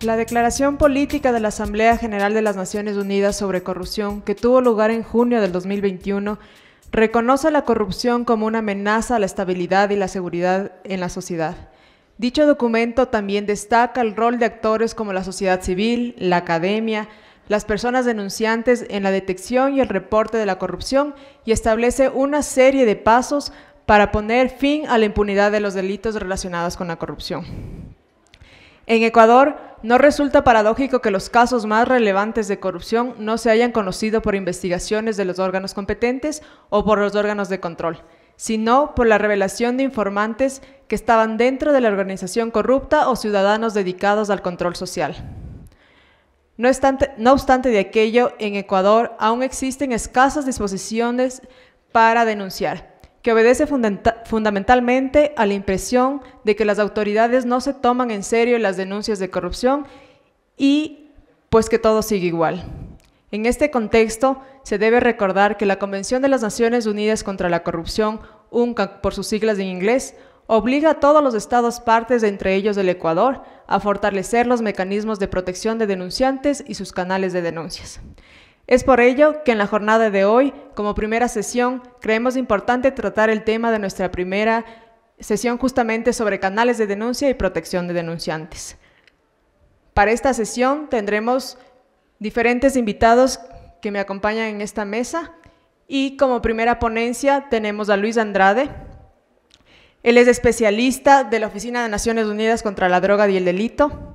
La Declaración Política de la Asamblea General de las Naciones Unidas sobre Corrupción, que tuvo lugar en junio del 2021, reconoce la corrupción como una amenaza a la estabilidad y la seguridad en la sociedad. Dicho documento también destaca el rol de actores como la sociedad civil, la academia, las personas denunciantes en la detección y el reporte de la corrupción y establece una serie de pasos para poner fin a la impunidad de los delitos relacionados con la corrupción. En Ecuador, no resulta paradójico que los casos más relevantes de corrupción no se hayan conocido por investigaciones de los órganos competentes o por los órganos de control, sino por la revelación de informantes que estaban dentro de la organización corrupta o ciudadanos dedicados al control social. No obstante de aquello, en Ecuador aún existen escasas disposiciones para denunciar, que obedece fundamentalmente a la impresión de que las autoridades no se toman en serio las denuncias de corrupción y pues que todo sigue igual. En este contexto, se debe recordar que la Convención de las Naciones Unidas contra la Corrupción, UNCAC por sus siglas en inglés, obliga a todos los estados partes, entre ellos el Ecuador, a fortalecer los mecanismos de protección de denunciantes y sus canales de denuncias. Es por ello que en la jornada de hoy, como primera sesión, creemos importante tratar el tema de nuestra primera sesión justamente sobre canales de denuncia y protección de denunciantes. Para esta sesión tendremos diferentes invitados que me acompañan en esta mesa y como primera ponencia tenemos a Luis Andrade. Él es especialista de la Oficina de Naciones Unidas contra la Droga y el Delito.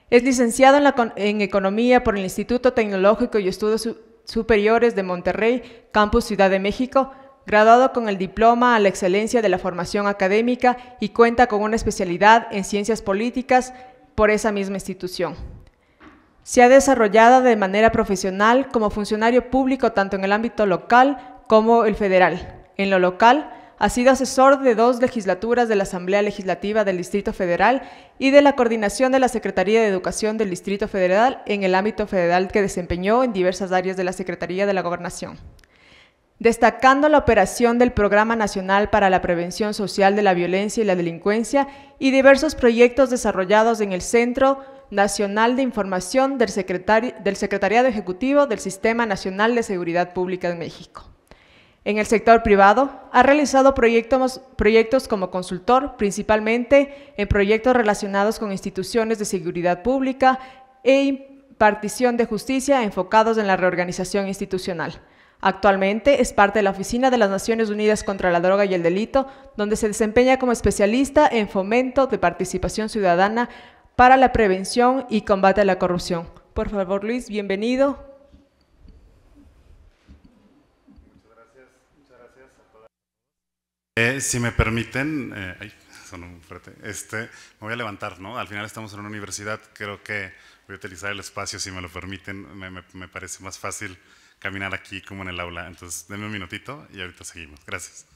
Es licenciado en Economía por el Instituto Tecnológico y Estudios Superiores de Monterrey, Campus Ciudad de México, graduado con el Diploma a la Excelencia de la Formación Académica y cuenta con una especialidad en Ciencias Políticas por esa misma institución. Se ha desarrollado de manera profesional como funcionario público tanto en el ámbito local como el federal. En lo local, ha sido asesor de 2 legislaturas de la Asamblea Legislativa del Distrito Federal y de la coordinación de la Secretaría de Educación del Distrito Federal en el ámbito federal que desempeñó en diversas áreas de la Secretaría de la Gobernación. Destacando la operación del Programa Nacional para la Prevención Social de la Violencia y la Delincuencia y diversos proyectos desarrollados en el Centro Nacional de Información del Secretariado Ejecutivo del Sistema Nacional de Seguridad Pública de México. En el sector privado, ha realizado proyectos como consultor, principalmente en proyectos relacionados con instituciones de seguridad pública e impartición de justicia enfocados en la reorganización institucional. Actualmente es parte de la Oficina de las Naciones Unidas contra la Droga y el Delito, donde se desempeña como especialista en fomento de participación ciudadana para la prevención y combate a la corrupción. Por favor, Luis, bienvenido. Si me permiten, sonó muy fuerte, me voy a levantar, ¿no? Al final estamos en una universidad, creo que voy a utilizar el espacio, si me lo permiten, me parece más fácil caminar aquí como en el aula, entonces denme un minutito y ahorita seguimos. Gracias.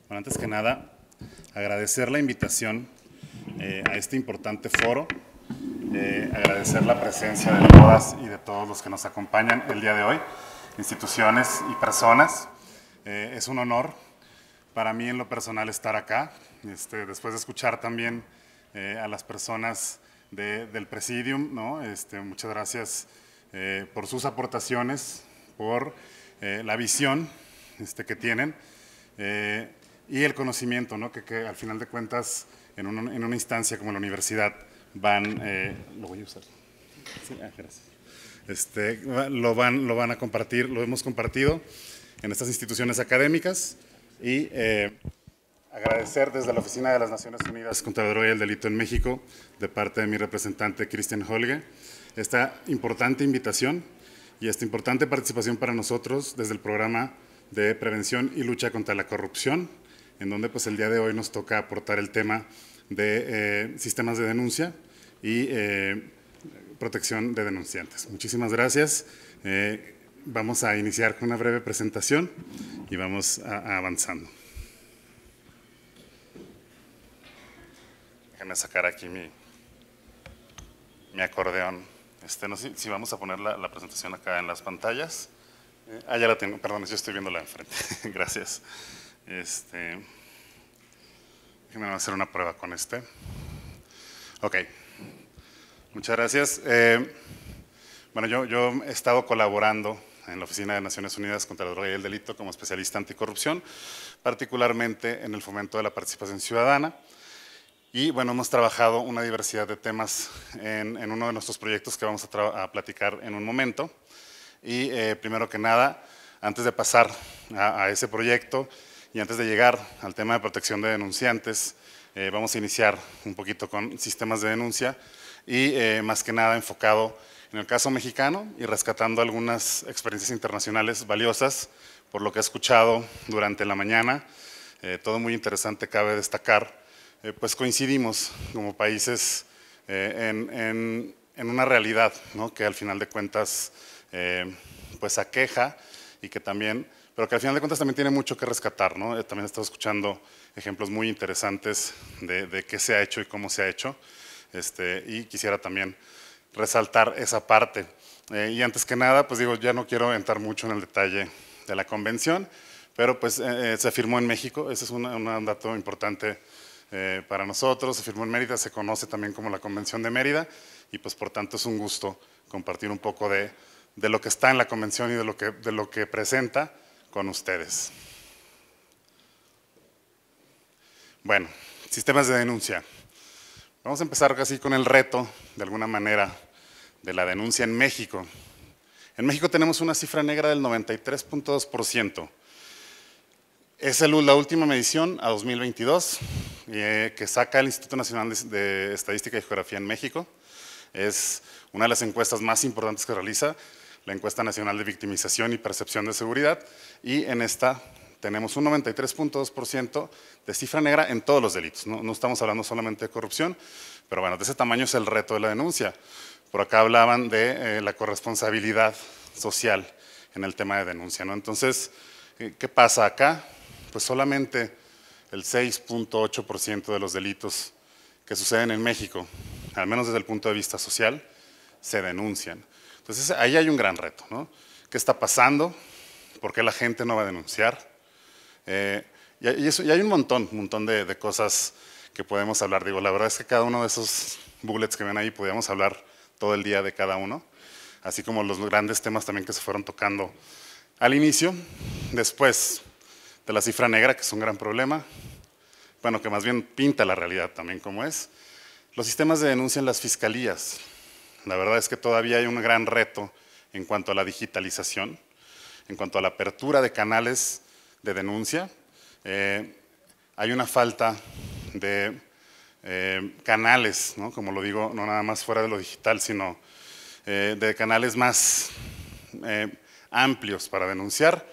Bueno, antes que nada, agradecer la invitación a este importante foro, agradecer la presencia de todas y de todos los que nos acompañan el día de hoy, instituciones y personas. Es un honor para mí en lo personal estar acá, después de escuchar también a las personas del Presidium, ¿no? Muchas gracias por sus aportaciones, por la visión que tienen y el conocimiento, ¿no? que al final de cuentas en una instancia como la universidad lo voy a usar. Sí, gracias. Lo van a compartir, lo hemos compartido en estas instituciones académicas y agradecer desde la Oficina de las Naciones Unidas contra la Droga y el Delito en México, de parte de mi representante Christian Holge, esta importante invitación y esta importante participación para nosotros desde el Programa de Prevención y Lucha contra la Corrupción, en donde pues el día de hoy nos toca aportar el tema de sistemas de denuncia y protección de denunciantes. Muchísimas gracias. Vamos a iniciar con una breve presentación y vamos avanzando. Déjenme sacar aquí mi acordeón. No sé si vamos a poner la presentación acá en las pantallas. Ya la tengo, perdón, yo estoy viéndola enfrente. Gracias. Déjenme Déjenme hacer una prueba con este. Ok, muchas gracias. Bueno, yo he estado colaborando en la Oficina de Naciones Unidas contra la Droga y el Delito como especialista anticorrupción, particularmente en el fomento de la participación ciudadana. Y bueno, hemos trabajado una diversidad de temas en uno de nuestros proyectos que vamos a platicar en un momento. Y primero que nada, antes de pasar a ese proyecto y antes de llegar al tema de protección de denunciantes, vamos a iniciar un poquito con sistemas de denuncia y más que nada enfocado en el caso mexicano y rescatando algunas experiencias internacionales valiosas, por lo que he escuchado durante la mañana. Todo muy interesante, cabe destacar, pues coincidimos como países en una realidad, ¿no? Que al final de cuentas pues aqueja y que también, pero que al final de cuentas también tiene mucho que rescatar, ¿no? También he estado escuchando ejemplos muy interesantes de qué se ha hecho y cómo se ha hecho, y quisiera también resaltar esa parte. Y antes que nada, pues digo, ya no quiero entrar mucho en el detalle de la convención, pero pues se firmó en México, ese es un dato importante para nosotros, se firmó en Mérida, se conoce también como la Convención de Mérida, y pues por tanto es un gusto compartir un poco de lo que está en la convención y de lo que presenta con ustedes. Bueno, sistemas de denuncia. Vamos a empezar casi con el reto, de alguna manera, de la denuncia en México. En México tenemos una cifra negra del 93.2%. Es la última medición a 2022 que saca el Instituto Nacional de Estadística y Geografía en México. Es una de las encuestas más importantes que realiza, la Encuesta Nacional de Victimización y Percepción de Seguridad, y en esta tenemos un 93.2% de cifra negra en todos los delitos. No estamos hablando solamente de corrupción, pero bueno, de ese tamaño es el reto de la denuncia. Por acá hablaban de la corresponsabilidad social en el tema de denuncia, ¿no? Entonces, ¿qué pasa acá? Pues solamente el 6.8% de los delitos que suceden en México, al menos desde el punto de vista social, se denuncian. Entonces, ahí hay un gran reto, ¿no? ¿Qué está pasando? ¿Por qué la gente no va a denunciar? Y hay un montón de cosas que podemos hablar. Digo, la verdad es que cada uno de esos bullets que ven ahí podríamos hablar todo el día de cada uno, así como los grandes temas también que se fueron tocando al inicio. Después de la cifra negra, que es un gran problema, bueno, que más bien pinta la realidad también como es, los sistemas de denuncia en las fiscalías. La verdad es que todavía hay un gran reto en cuanto a la digitalización, en cuanto a la apertura de canales de denuncia. Hay una falta de canales, ¿no? Como lo digo, no nada más fuera de lo digital, sino de canales más amplios para denunciar.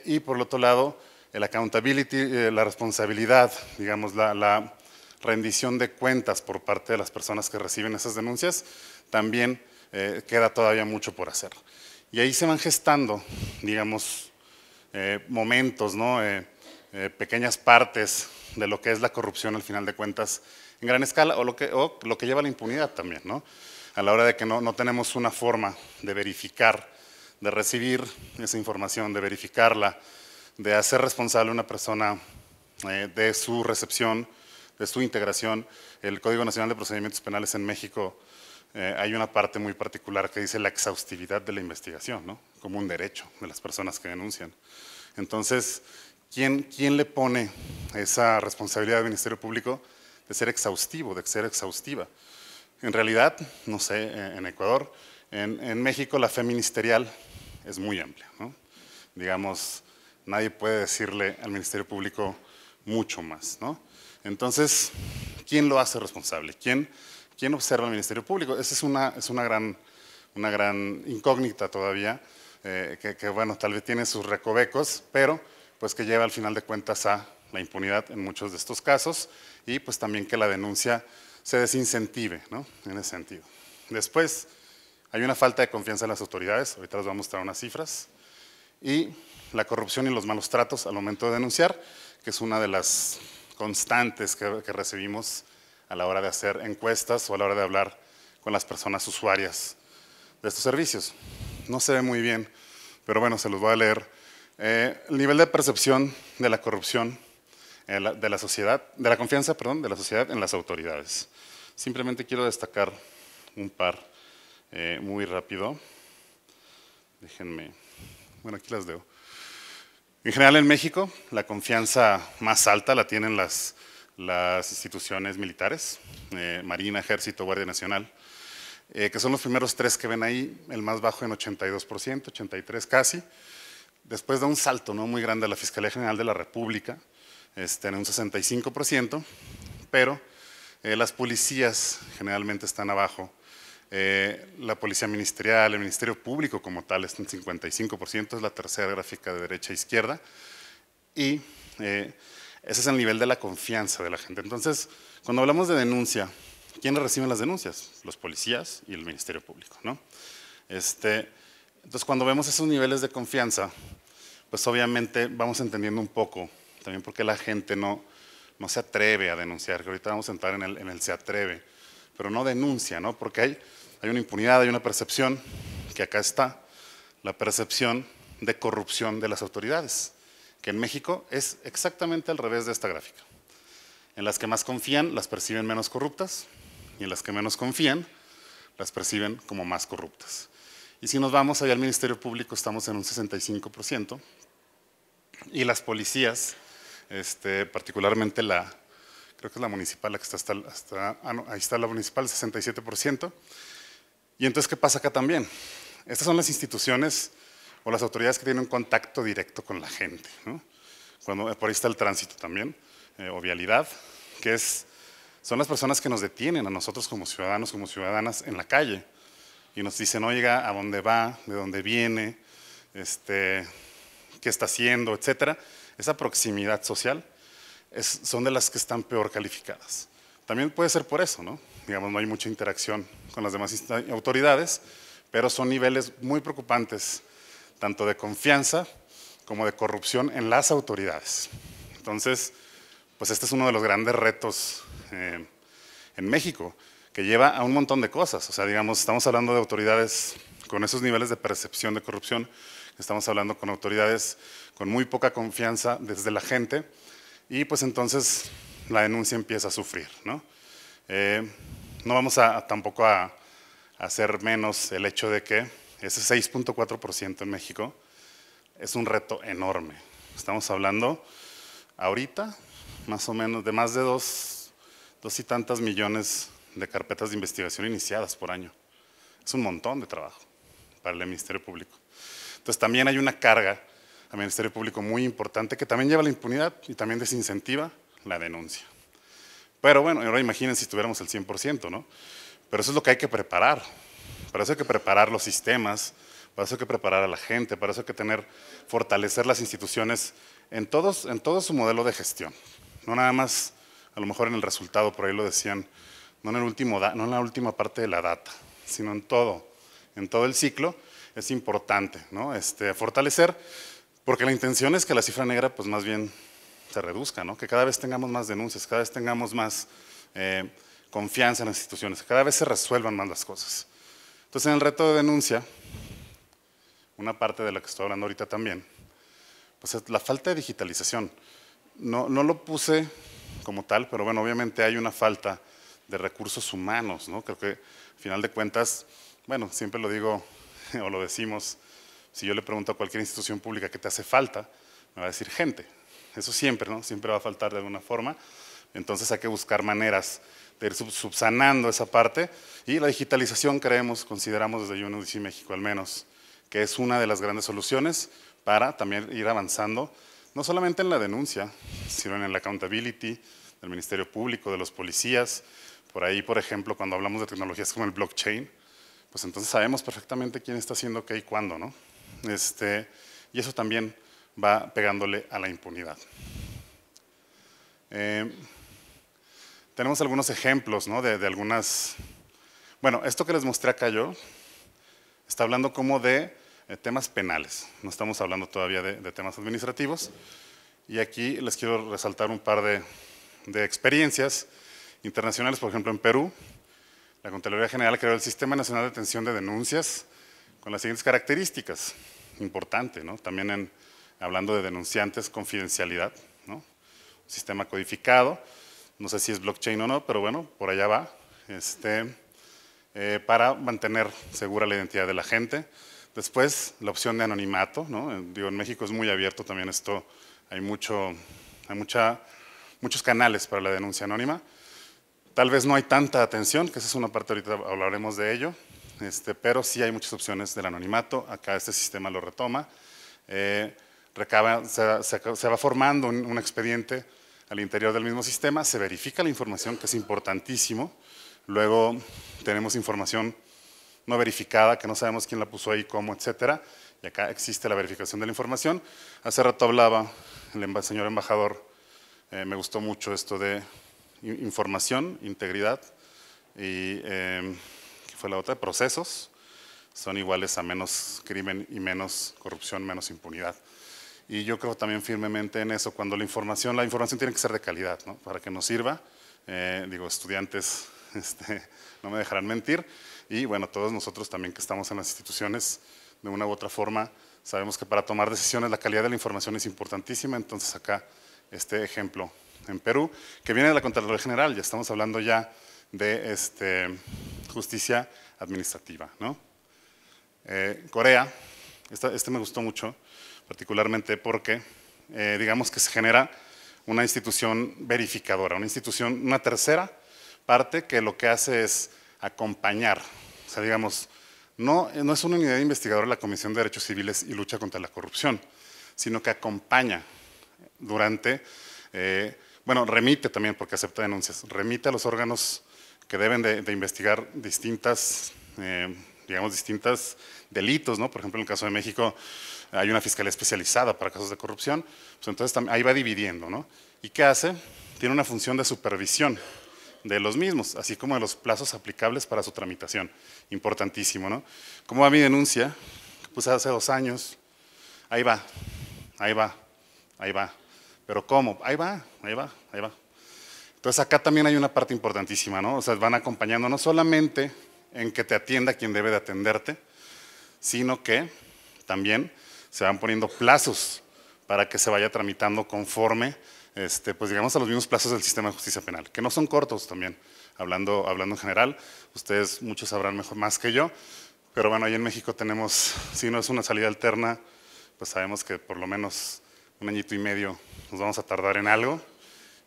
Y por el otro lado, el accountability, la responsabilidad, digamos, la rendición de cuentas por parte de las personas que reciben esas denuncias, también queda todavía mucho por hacer. Y ahí se van gestando, digamos, momentos, ¿no? Pequeñas partes de lo que es la corrupción al final de cuentas en gran escala, o lo que lleva a la impunidad también, ¿no? A la hora de que no tenemos una forma de verificar, de recibir esa información, de verificarla, de hacer responsable a una persona de su recepción, de su integración. El Código Nacional de Procedimientos Penales en México, hay una parte muy particular que dice la exhaustividad de la investigación, ¿no? Como un derecho de las personas que denuncian. Entonces, ¿quién le pone esa responsabilidad al Ministerio Público de ser exhaustivo, de ser exhaustiva? En realidad, no sé, en Ecuador, en México la fe ministerial es muy amplia, ¿no? Digamos, nadie puede decirle al Ministerio Público mucho más, ¿no? Entonces, ¿quién lo hace responsable? ¿Quién observa al Ministerio Público? Esa es una gran incógnita todavía, que bueno, tal vez tiene sus recovecos, pero pues que lleva al final de cuentas a la impunidad en muchos de estos casos, y pues también que la denuncia se desincentive, ¿no? En ese sentido. Después, hay una falta de confianza en las autoridades, ahorita les voy a mostrar unas cifras, y la corrupción y los malos tratos al momento de denunciar, que es una de las constantes que recibimos a la hora de hacer encuestas o a la hora de hablar con las personas usuarias de estos servicios. No se ve muy bien, pero bueno, se los voy a leer. El nivel de percepción de la corrupción de la sociedad, de la confianza, perdón, de la sociedad en las autoridades. Simplemente quiero destacar un par muy rápido. Déjenme, bueno, aquí las veo. En general en México, la confianza más alta la tienen las instituciones militares, Marina, Ejército, Guardia Nacional, que son los primeros tres que ven ahí, el más bajo en 82%, 83% casi. Después da un salto, ¿no?, muy grande a la Fiscalía General de la República, en un 65%, pero las policías generalmente están abajo. La Policía Ministerial, el Ministerio Público como tal está en 55%, es la tercera gráfica de derecha a izquierda, y ese es el nivel de la confianza de la gente. Entonces, cuando hablamos de denuncia, ¿quiénes reciben las denuncias? Los policías y el Ministerio Público, ¿no? Entonces, cuando vemos esos niveles de confianza, pues obviamente vamos entendiendo un poco también por qué la gente no se atreve a denunciar, que ahorita vamos a entrar en el se atreve, pero no denuncia, ¿no? Porque hay una impunidad, hay una percepción, que acá está, la percepción de corrupción de las autoridades, que en México es exactamente al revés de esta gráfica. En las que más confían las perciben menos corruptas, y en las que menos confían las perciben como más corruptas. Y si nos vamos allá al Ministerio Público, estamos en un 65%, y las policías, particularmente creo que es la municipal, la que está ahí está la municipal, 67%. Y entonces, ¿qué pasa acá también? Estas son las instituciones o las autoridades que tienen un contacto directo con la gente, ¿no? Por ahí está el tránsito también, o vialidad, que son las personas que nos detienen a nosotros como ciudadanos, como ciudadanas en la calle, y nos dicen, oiga, ¿a dónde va? ¿De dónde viene? ¿Qué está haciendo? Etcétera. Esa proximidad social son de las que están peor calificadas. También puede ser por eso, ¿no? Digamos, no hay mucha interacción con las demás autoridades, pero son niveles muy preocupantes, tanto de confianza como de corrupción en las autoridades. Entonces, pues este es uno de los grandes retos en México, que lleva a un montón de cosas. O sea, digamos, estamos hablando de autoridades con esos niveles de percepción de corrupción, estamos hablando con autoridades con muy poca confianza desde la gente, y pues entonces la denuncia empieza a sufrir, ¿no? No vamos tampoco a hacer menos el hecho de que ese 6.4% en México es un reto enorme. Estamos hablando ahorita más o menos de más de dos y tantos millones de carpetas de investigación iniciadas por año. Es un montón de trabajo para el Ministerio Público. Entonces también hay una carga al Ministerio Público muy importante que también lleva a la impunidad y también desincentiva la denuncia. Pero bueno, ahora imaginen si tuviéramos el 100%, ¿no? Pero eso es lo que hay que preparar. Para eso hay que preparar los sistemas, para eso hay que preparar a la gente, para eso hay que fortalecer las instituciones en todo su modelo de gestión. No nada más, a lo mejor en el resultado, por ahí lo decían, no en la última parte de la data, sino en todo el ciclo. Es importante, ¿no? Fortalecer, porque la intención es que la cifra negra pues más bien se reduzca, ¿no? Que cada vez tengamos más denuncias, cada vez tengamos más confianza en las instituciones, que cada vez se resuelvan más las cosas. Entonces, en el reto de denuncia, una parte de la que estoy hablando ahorita también, pues es la falta de digitalización. No lo puse como tal, pero bueno, obviamente hay una falta de recursos humanos, ¿no? Creo que al final de cuentas, bueno, siempre lo digo o lo decimos, si yo le pregunto a cualquier institución pública qué te hace falta, me va a decir gente. Eso siempre, ¿no? Siempre va a faltar de alguna forma. Entonces hay que buscar maneras de ir subsanando esa parte, y la digitalización consideramos desde UNODC México al menos, que es una de las grandes soluciones para también ir avanzando, no solamente en la denuncia, sino en el accountability del Ministerio Público, de los policías. Por ahí, por ejemplo, cuando hablamos de tecnologías como el blockchain, pues entonces sabemos perfectamente quién está haciendo qué y cuándo, ¿no? Y eso también va pegándole a la impunidad. Tenemos algunos ejemplos, ¿no? de algunas… Bueno, esto que les mostré acá yo, está hablando como de temas penales, no estamos hablando todavía de temas administrativos, y aquí les quiero resaltar un par de experiencias internacionales. Por ejemplo, en Perú, la Contraloría General creó el Sistema Nacional de Atención de Denuncias con las siguientes características, importante, ¿no? También hablando de denunciantes, confidencialidad, ¿no? sistema codificado, no sé si es blockchain o no, pero bueno, por allá va, para mantener segura la identidad de la gente. Después, la opción de anonimato, ¿no? Digo, en México es muy abierto también esto, hay muchos canales para la denuncia anónima. Tal vez no hay tanta atención, que esa es una parte, ahorita hablaremos de ello, pero sí hay muchas opciones del anonimato, acá este sistema lo retoma. Se va formando un expediente al interior del mismo sistema, se verifica la información, que es importantísimo. Luego tenemos información no verificada, que no sabemos quién la puso ahí, cómo, etcétera. Y acá existe la verificación de la información. Hace rato hablaba el señor embajador, me gustó mucho esto de información, integridad y ¿qué fue la otra? Procesos son iguales a menos crimen y menos corrupción, menos impunidad. Y yo creo también firmemente en eso, cuando la información tiene que ser de calidad, ¿no? Para que nos sirva. Digo, estudiantes no me dejarán mentir, y bueno, todos nosotros también que estamos en las instituciones, de una u otra forma, sabemos que para tomar decisiones la calidad de la información es importantísima. Entonces acá este ejemplo en Perú, que viene de la Contraloría General, ya estamos hablando ya de justicia administrativa, ¿no? Corea, me gustó mucho, particularmente porque digamos que se genera una institución verificadora, una tercera parte que lo que hace es acompañar, o sea, digamos, no es una unidad investigadora la Comisión de Derechos Civiles y Lucha contra la Corrupción, sino que acompaña durante, bueno, remite también, porque acepta denuncias, remite a los órganos que deben de investigar distintos delitos, ¿no? Por ejemplo, en el caso de México hay una fiscalía especializada para casos de corrupción, pues entonces ahí va dividiendo, ¿no? ¿Y qué hace? Tiene una función de supervisión de los mismos, así como de los plazos aplicables para su tramitación. Importantísimo, ¿no? ¿Cómo va mi denuncia? Pues hace 2 años, ahí va. ¿Pero cómo? Ahí va. Entonces acá también hay una parte importantísima, ¿no? O sea, van acompañando no solamente en que te atienda quien debe de atenderte, sino que también se van poniendo plazos para que se vaya tramitando conforme, pues digamos, a los mismos plazos del sistema de justicia penal, que no son cortos también, hablando en general. Ustedes muchos sabrán más que yo, pero bueno, ahí en México tenemos, si no es una salida alterna, pues sabemos que por lo menos 1 añito y medio nos vamos a tardar en algo,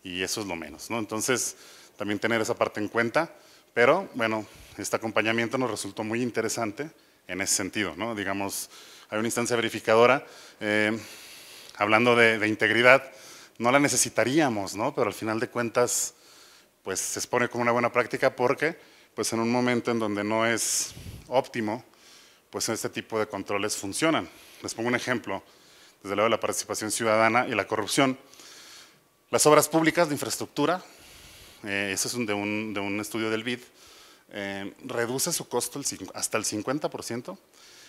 y eso es lo menos, ¿no? Entonces, también tener esa parte en cuenta, pero bueno, este acompañamiento nos resultó muy interesante en ese sentido, ¿no? Digamos, hay una instancia verificadora, hablando de integridad, no la necesitaríamos, ¿no? Pero al final de cuentas, pues se expone como una buena práctica, porque pues en un momento en donde no es óptimo, pues este tipo de controles funcionan. Les pongo un ejemplo, desde luego de la participación ciudadana y la corrupción. Las obras públicas de infraestructura, eso es de un estudio del BID, reduce su costo hasta el 50%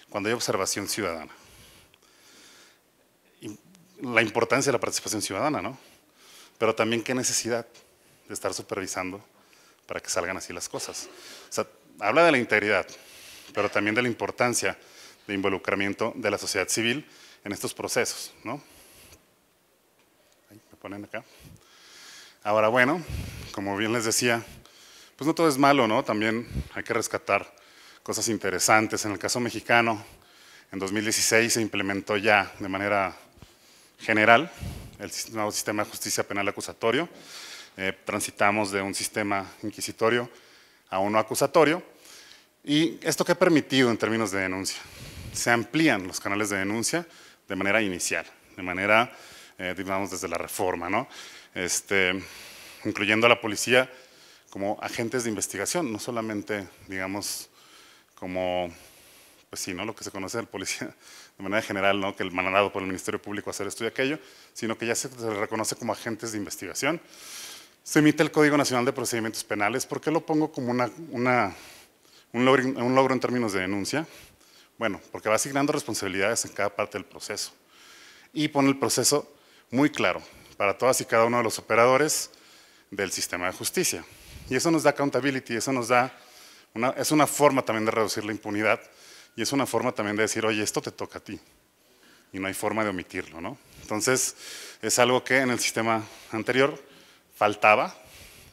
cuando hay observación ciudadana. Y la importancia de la participación ciudadana, ¿no? Pero también qué necesidad de estar supervisando para que salgan así las cosas. O sea, habla de la integridad, pero también de la importancia de involucramiento de la sociedad civil en estos procesos, ¿no? Ahí me ponen acá. Ahora, bueno, como bien les decía, pues no todo es malo, ¿no? También hay que rescatar cosas interesantes. En el caso mexicano, en 2016 se implementó ya de manera general el nuevo sistema de justicia penal acusatorio. Transitamos de un sistema inquisitorio a uno acusatorio. ¿Y esto qué ha permitido en términos de denuncia? Se amplían los canales de denuncia de manera inicial, de manera, digamos, desde la reforma, ¿no? Incluyendo a la policía como agentes de investigación, no solamente, digamos, como, pues sí, ¿no? Lo que se conoce del policía de manera general, ¿no? Que el mandado por el Ministerio Público a hacer esto y aquello, sino que ya se reconoce como agentes de investigación. Se emite el Código Nacional de Procedimientos Penales. ¿Por qué lo pongo como un logro en términos de denuncia? Bueno, porque va asignando responsabilidades en cada parte del proceso y pone el proceso muy claro para todas y cada uno de los operadores del sistema de justicia. Y eso nos da accountability, eso nos da es una forma también de reducir la impunidad, y es una forma también de decir, oye, esto te toca a ti, y no hay forma de omitirlo, ¿no? Entonces, es algo que en el sistema anterior faltaba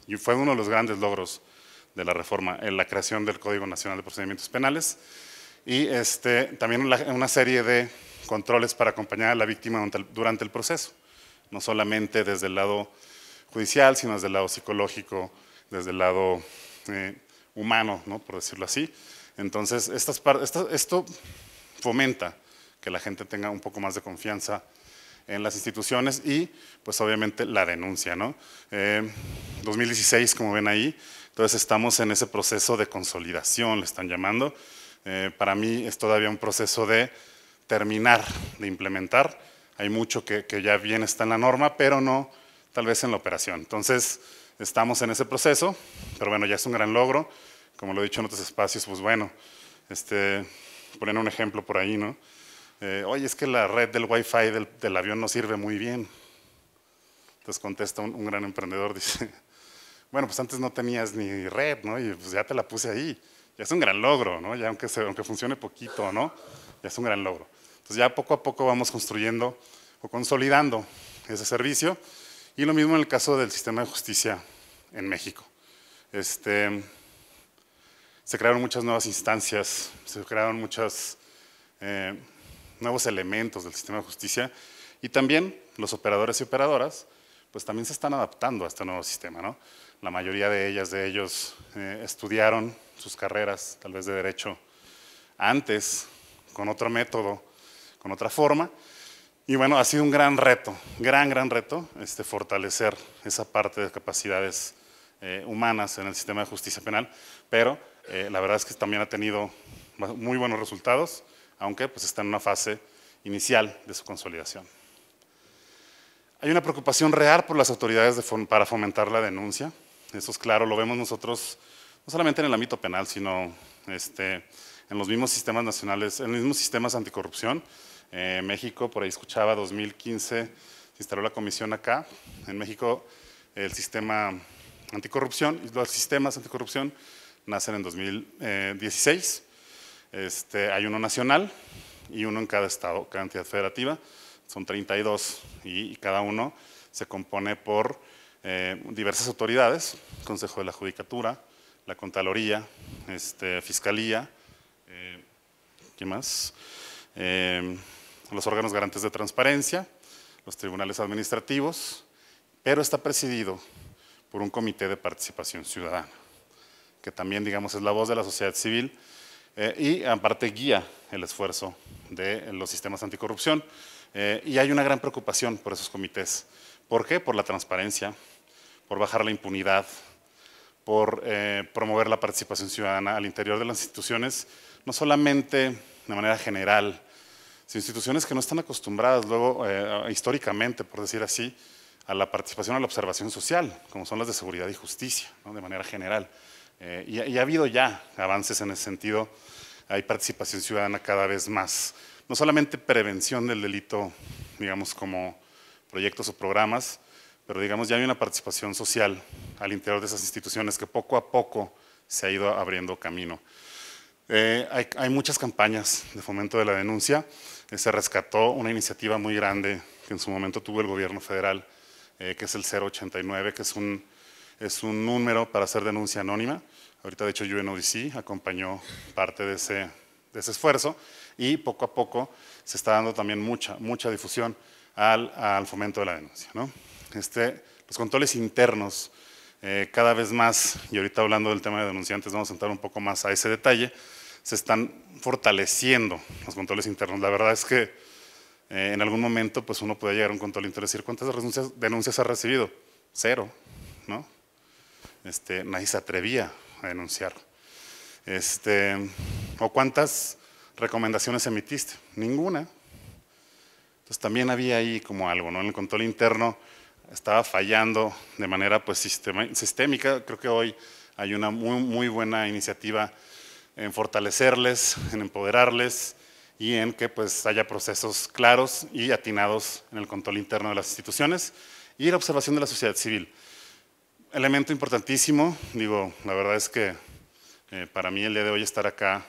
y fue uno de los grandes logros de la reforma, en la creación del Código Nacional de Procedimientos Penales y también una serie de controles para acompañar a la víctima durante el proceso, no solamente desde el lado judicial, sino desde el lado psicológico, desde el lado humano, ¿no? Por decirlo así. Entonces, esto fomenta que la gente tenga un poco más de confianza en las instituciones y, pues obviamente, la denuncia, ¿no? 2016, como ven ahí, entonces estamos en ese proceso de consolidación, le están llamando. Para mí es todavía un proceso de terminar, de implementar. Hay mucho que ya bien está en la norma, pero no tal vez en la operación. Entonces, estamos en ese proceso, pero bueno, ya es un gran logro. Como lo he dicho en otros espacios, pues bueno, ponen un ejemplo por ahí, ¿no? Oye, es que la red del Wi-Fi del avión no sirve muy bien. Entonces contesta un gran emprendedor, dice, bueno, pues antes no tenías ni red, ¿no? Y pues ya te la puse ahí. Ya es un gran logro, ¿no? Ya aunque funcione poquito, ¿no? Ya es un gran logro. Entonces ya poco a poco vamos construyendo o consolidando ese servicio. Y lo mismo en el caso del sistema de justicia en México. Se crearon muchas nuevas instancias, se crearon muchos nuevos elementos del sistema de justicia y también los operadores y operadoras pues también se están adaptando a este nuevo sistema, ¿no? La mayoría de ellos estudiaron sus carreras, tal vez de derecho, antes, con otro método, con otra forma. Y bueno, ha sido un gran reto, gran reto, fortalecer esa parte de capacidades humanas en el sistema de justicia penal, pero la verdad es que también ha tenido muy buenos resultados, aunque pues está en una fase inicial de su consolidación. Hay una preocupación real por las autoridades para fomentar la denuncia. Eso es claro, lo vemos nosotros no solamente en el ámbito penal, sino en los mismos sistemas nacionales, en los mismos sistemas anticorrupción. México, por ahí escuchaba, 2015 se instaló la comisión acá. En México el sistema anticorrupción, los sistemas anticorrupción nacen en 2016. Hay uno nacional y uno en cada estado, cada entidad federativa. Son 32 y cada uno se compone por diversas autoridades, Consejo de la Judicatura, la Contraloría, Fiscalía, ¿qué más? Los órganos garantes de transparencia, los tribunales administrativos, pero está presidido por un comité de participación ciudadana, que también, digamos, es la voz de la sociedad civil y aparte guía el esfuerzo de los sistemas anticorrupción. Y hay una gran preocupación por esos comités. ¿Por qué? Por la transparencia, por bajar la impunidad, por promover la participación ciudadana al interior de las instituciones, no solamente de manera general, sino instituciones que no están acostumbradas luego, históricamente, por decir así, a la participación, a la observación social, como son las de seguridad y justicia, ¿no? De manera general. Y ha habido ya avances en ese sentido, hay participación ciudadana cada vez más. No solamente prevención del delito, digamos, como proyectos o programas, pero digamos ya hay una participación social al interior de esas instituciones que poco a poco se ha ido abriendo camino. Hay muchas campañas de fomento de la denuncia. Se rescató una iniciativa muy grande que en su momento tuvo el gobierno federal, que es el 089, que es un número para hacer denuncia anónima. Ahorita, de hecho, UNODC acompañó parte de ese esfuerzo y poco a poco se está dando también mucha difusión al fomento de la denuncia, ¿no? Los controles internos, cada vez más, y ahorita hablando del tema de denunciantes, vamos a entrar un poco más a ese detalle, se están fortaleciendo los controles internos. La verdad es que en algún momento pues uno puede llegar a un control interno y decir, ¿cuántas denuncias ha recibido? 0, ¿no? Nadie se atrevía a denunciar. ¿O cuántas recomendaciones emitiste? Ninguna. Entonces también había ahí como algo, ¿no? En el control interno estaba fallando de manera pues sistémica. Creo que hoy hay una muy buena iniciativa en fortalecerles, en empoderarles y en que pues haya procesos claros y atinados en el control interno de las instituciones y la observación de la sociedad civil. Elemento importantísimo, digo, la verdad es que para mí el día de hoy estar acá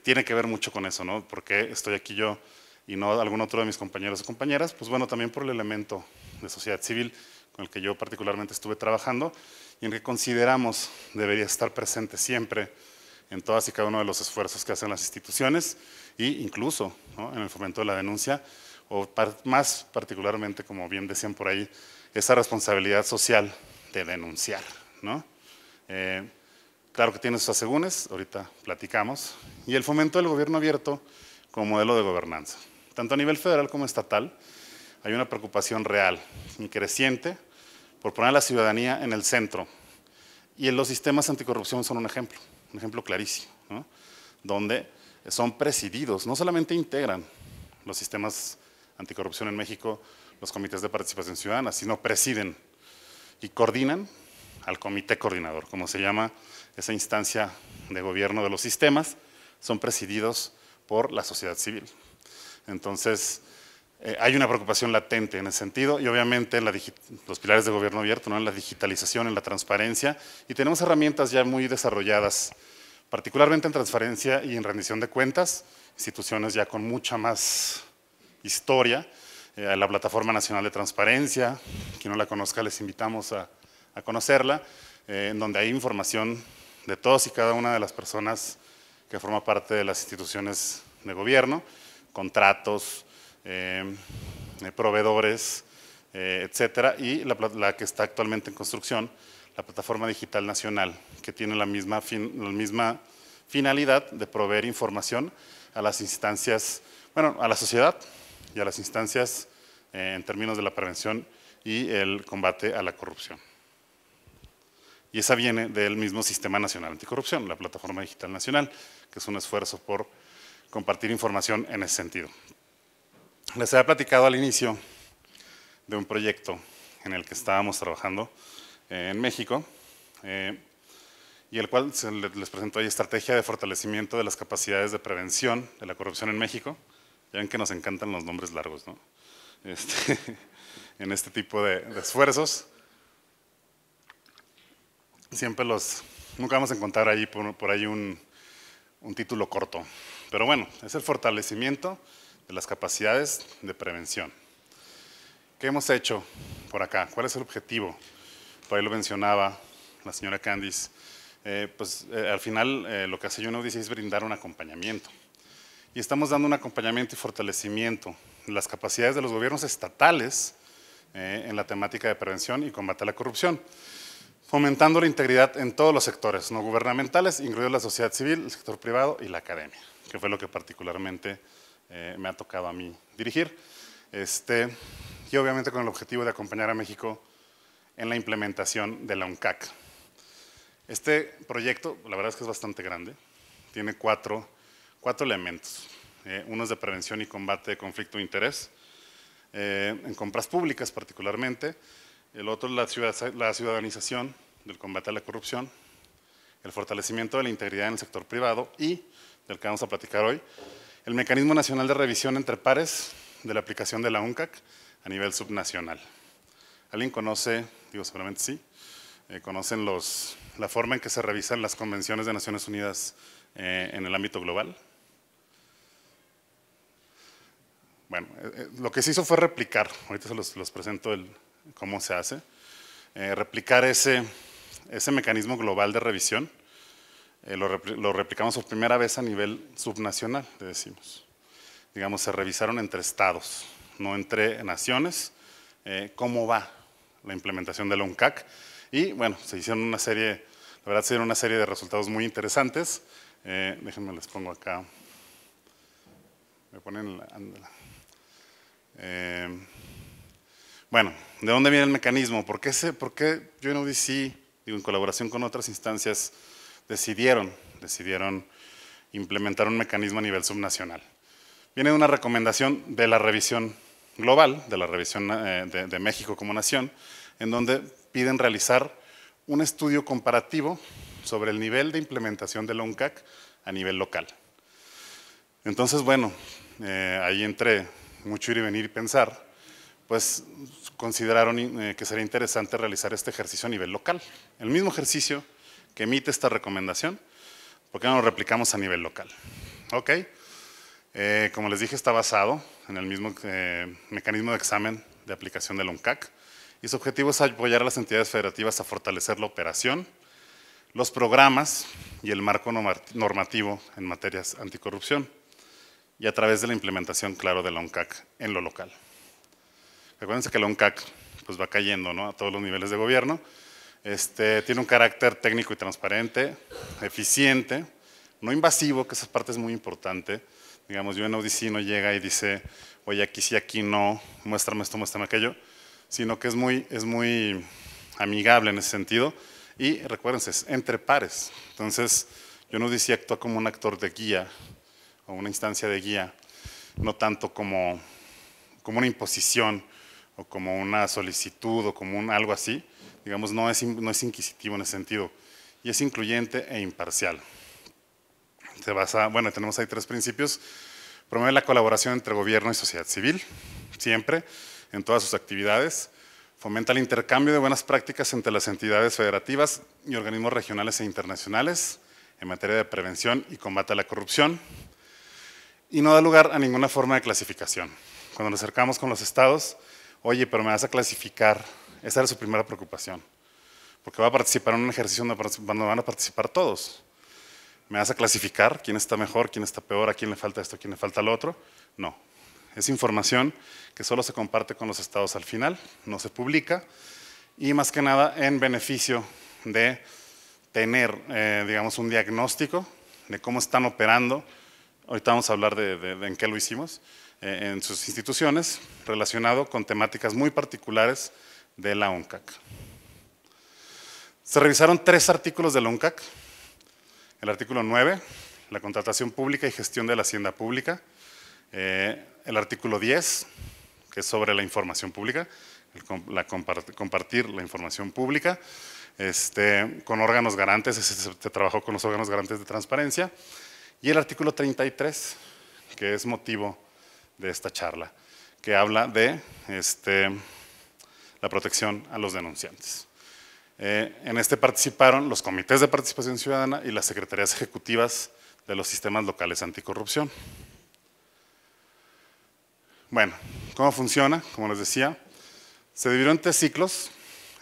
tiene que ver mucho con eso, ¿no? Porque estoy aquí yo y no algún otro de mis compañeros o compañeras, pues bueno, también por el elemento de sociedad civil con el que yo particularmente estuve trabajando y en que consideramos debería estar presente siempre en todas y cada uno de los esfuerzos que hacen las instituciones e incluso, ¿no?, en el fomento de la denuncia, o más particularmente, como bien decían por ahí, esa responsabilidad social de denunciar, ¿no? Claro que tiene sus asegúnes, ahorita platicamos, y el fomento del gobierno abierto como modelo de gobernanza. Tanto a nivel federal como estatal hay una preocupación real y creciente por poner a la ciudadanía en el centro, y los sistemas anticorrupción son un ejemplo clarísimo, ¿no?, donde son presididos, no solamente integran los sistemas anticorrupción en México los comités de participación ciudadana, sino presiden y coordinan al comité coordinador, como se llama esa instancia de gobierno de los sistemas, son presididos por la sociedad civil. Entonces, hay una preocupación latente en ese sentido y obviamente en los pilares de gobierno abierto, ¿no?, en la digitalización, en la transparencia, y tenemos herramientas ya muy desarrolladas, particularmente en transparencia y en rendición de cuentas, instituciones ya con mucha más historia, la Plataforma Nacional de Transparencia, quien no la conozca les invitamos a conocerla, en donde hay información de todos y cada una de las personas que forman parte de las instituciones de gobierno, contratos, proveedores, etcétera, y la que está actualmente en construcción, la Plataforma Digital Nacional, que tiene la misma finalidad de proveer información a las instancias, bueno, a la sociedad y a las instancias en términos de la prevención y el combate a la corrupción. Y esa viene del mismo Sistema Nacional Anticorrupción, la Plataforma Digital Nacional, que es un esfuerzo por compartir información en ese sentido. Les había platicado al inicio de un proyecto en el que estábamos trabajando en México, y el cual les presento ahí estrategia de fortalecimiento de las capacidades de prevención de la corrupción en México. Ya ven que nos encantan los nombres largos, ¿no? En este tipo de esfuerzos. Siempre nunca vamos a encontrar ahí por ahí un título corto. Pero bueno, es el fortalecimiento de las capacidades de prevención. ¿Qué hemos hecho por acá? ¿Cuál es el objetivo? Por ahí lo mencionaba la señora Candice. Al final lo que hace UNODC es brindar un acompañamiento. Y estamos dando un acompañamiento y fortalecimiento de las capacidades de los gobiernos estatales en la temática de prevención y combate a la corrupción, fomentando la integridad en todos los sectores no gubernamentales, incluido la sociedad civil, el sector privado y la academia, que fue lo que particularmente me ha tocado a mí dirigir. Y obviamente con el objetivo de acompañar a México en la implementación de la UNCAC. Este proyecto, la verdad es que es bastante grande, tiene cuatro elementos. Uno es de prevención y combate de conflicto de interés, en compras públicas particularmente. El otro es la ciudadanización del combate a la corrupción, el fortalecimiento de la integridad en el sector privado y, del que vamos a platicar hoy, el mecanismo nacional de revisión entre pares de la aplicación de la UNCAC a nivel subnacional. ¿Alguien conoce, digo seguramente sí, conocen la forma en que se revisan las convenciones de Naciones Unidas en el ámbito global? Bueno, lo que se hizo fue replicar, ahorita se los presento cómo se hace, replicar ese mecanismo global de revisión, lo replicamos por primera vez a nivel subnacional, le decimos. Digamos, se revisaron entre estados, no entre naciones, cómo va la implementación de la UNCAC, y bueno, se hicieron una serie, la verdad se dieron una serie de resultados muy interesantes. Déjenme les pongo acá, me ponen bueno, ¿de dónde viene el mecanismo? ¿Por qué UNODC, digo, en colaboración con otras instancias, decidieron implementar un mecanismo a nivel subnacional? Viene de una recomendación de la revisión global, de la revisión de México como nación, en donde piden realizar un estudio comparativo sobre el nivel de implementación de la UNCAC a nivel local. Entonces, bueno, ahí entre mucho ir y venir y pensar, pues consideraron que sería interesante realizar este ejercicio a nivel local. El mismo ejercicio que emite esta recomendación, ¿por qué no lo replicamos a nivel local? Ok, como les dije, está basado en el mismo mecanismo de examen de aplicación del ONCAC, y su objetivo es apoyar a las entidades federativas a fortalecer la operación, los programas y el marco normativo en materias anticorrupción, y a través de la implementación, claro, del ONCAC en lo local. Recuérdense que el ONCAC pues, va cayendo, ¿no?, a todos los niveles de gobierno. Tiene un carácter técnico y transparente, eficiente, no invasivo, que esa parte es muy importante. Digamos, UNODC no llega y dice, oye, aquí sí, aquí no, muéstrame esto, muéstrame aquello, sino que es muy amigable en ese sentido. Y recuérdense, es entre pares. Entonces, UNODC actúa como un actor de guía o una instancia de guía, no tanto como una imposición o como una solicitud o como algo así. Digamos, no es inquisitivo en ese sentido, y es incluyente e imparcial. Bueno, tenemos ahí 3 principios. Promueve la colaboración entre gobierno y sociedad civil, siempre, en todas sus actividades. Fomenta el intercambio de buenas prácticas entre las entidades federativas y organismos regionales e internacionales en materia de prevención y combate a la corrupción. Y no da lugar a ninguna forma de clasificación. Cuando nos acercamos con los estados, oye, pero me vas a clasificar. Esa era su primera preocupación, porque va a participar en un ejercicio donde van a participar todos. ¿Me vas a clasificar quién está mejor, quién está peor, a quién le falta esto, a quién le falta lo otro? No. Es información que solo se comparte con los estados al final, no se publica, y más que nada en beneficio de tener, digamos, un diagnóstico de cómo están operando. Ahorita vamos a hablar de en qué lo hicimos, en sus instituciones, relacionado con temáticas muy particulares de la ONCAC. Se revisaron 3 artículos de la ONCAC. El artículo 9, la contratación pública y gestión de la hacienda pública. El artículo 10, que es sobre la información pública, compartir la información pública, con órganos garantes, se trabajó con los órganos garantes de transparencia. Y el artículo 33, que es motivo de esta charla, que habla de la protección a los denunciantes. En participaron los comités de participación ciudadana y las secretarías ejecutivas de los sistemas locales anticorrupción. Bueno, ¿cómo funciona? Como les decía, se dividió en 3 ciclos.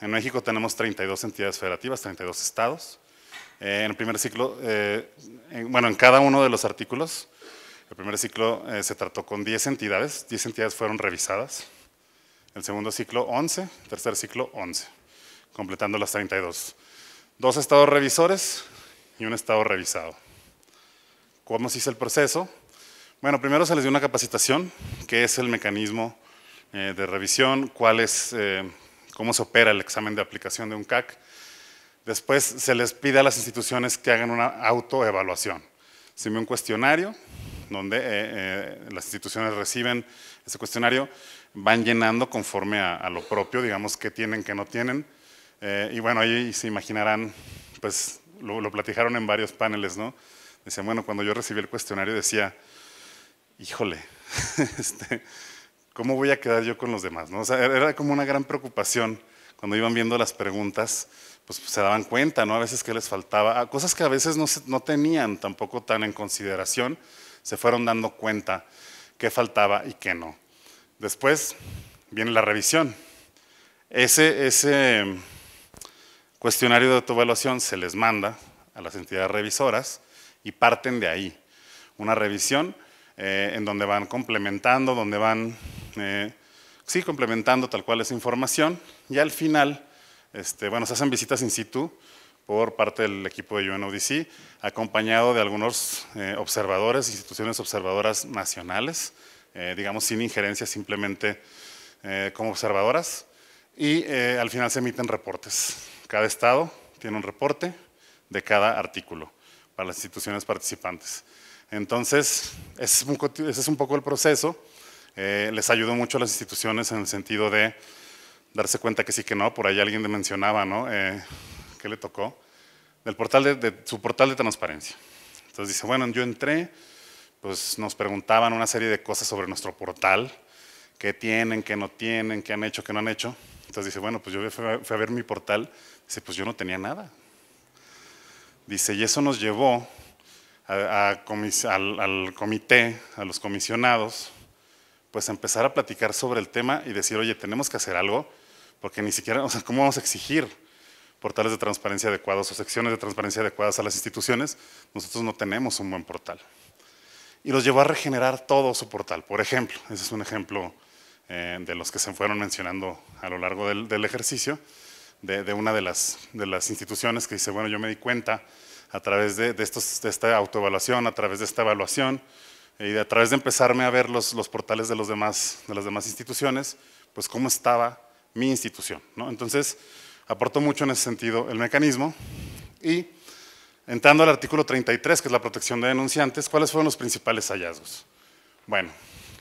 En México tenemos 32 entidades federativas, 32 estados. En el primer ciclo, en cada uno de los artículos, el primer ciclo se trató con 10 entidades, 10 entidades fueron revisadas. El segundo ciclo, 11, tercer ciclo, 11, completando las 32. 2 estados revisores y 1 estado revisado. ¿Cómo se hizo el proceso? Bueno, primero se les dio una capacitación, qué es el mecanismo de revisión, cómo se opera el examen de aplicación de un CAC. Después se les pide a las instituciones que hagan una autoevaluación. Se envía un cuestionario donde las instituciones reciben ese cuestionario, van llenando conforme a lo propio, digamos, qué tienen, qué no tienen. Y bueno, ahí se imaginarán, pues lo platicaron en varios paneles, ¿no? Decían, bueno, cuando yo recibí el cuestionario decía, híjole, ¿cómo voy a quedar yo con los demás, ¿no? O sea, era como una gran preocupación cuando iban viendo las preguntas, pues se daban cuenta, ¿no? A veces que les faltaba, cosas que a veces no tenían tampoco tan en consideración, se fueron dando cuenta qué faltaba y qué no. Después viene la revisión. Ese cuestionario de autoevaluación se les manda a las entidades revisoras y parten de ahí. Una revisión en donde van complementando, complementando tal cual esa información, y al final, bueno, se hacen visitas in situ por parte del equipo de UNODC, acompañado de algunos observadores, instituciones observadoras nacionales, digamos sin injerencia, simplemente como observadoras, y al final se emiten reportes. Cada estado tiene un reporte de cada artículo para las instituciones participantes. Entonces, ese es un poco el proceso. Les ayudó mucho a las instituciones en el sentido de darse cuenta que sí, que no. Por ahí alguien mencionaba, ¿no? ¿Qué le tocó? Del portal de su portal de transparencia. Entonces dice, bueno, yo entré, pues nos preguntaban una serie de cosas sobre nuestro portal, qué tienen, qué no tienen, qué han hecho, qué no han hecho. Entonces dice, bueno, pues yo fui a ver mi portal, dice, pues yo no tenía nada. Dice, y eso nos llevó al comité, a los comisionados, pues empezar a platicar sobre el tema y decir, oye, tenemos que hacer algo, porque ni siquiera, o sea, ¿cómo vamos a exigir portales de transparencia adecuados o secciones de transparencia adecuadas a las instituciones? Nosotros no tenemos un buen portal. Y los llevó a regenerar todo su portal. Por ejemplo, ese es un ejemplo de los que se fueron mencionando a lo largo del ejercicio, de una de las instituciones que dice, bueno, yo me di cuenta a través de esta autoevaluación, a través de esta evaluación, y a través de empezarme a ver los portales de las demás instituciones, pues cómo estaba mi institución, ¿no? Entonces, aportó mucho en ese sentido el mecanismo. Y entrando al artículo 33, que es la protección de denunciantes, ¿cuáles fueron los principales hallazgos? Bueno,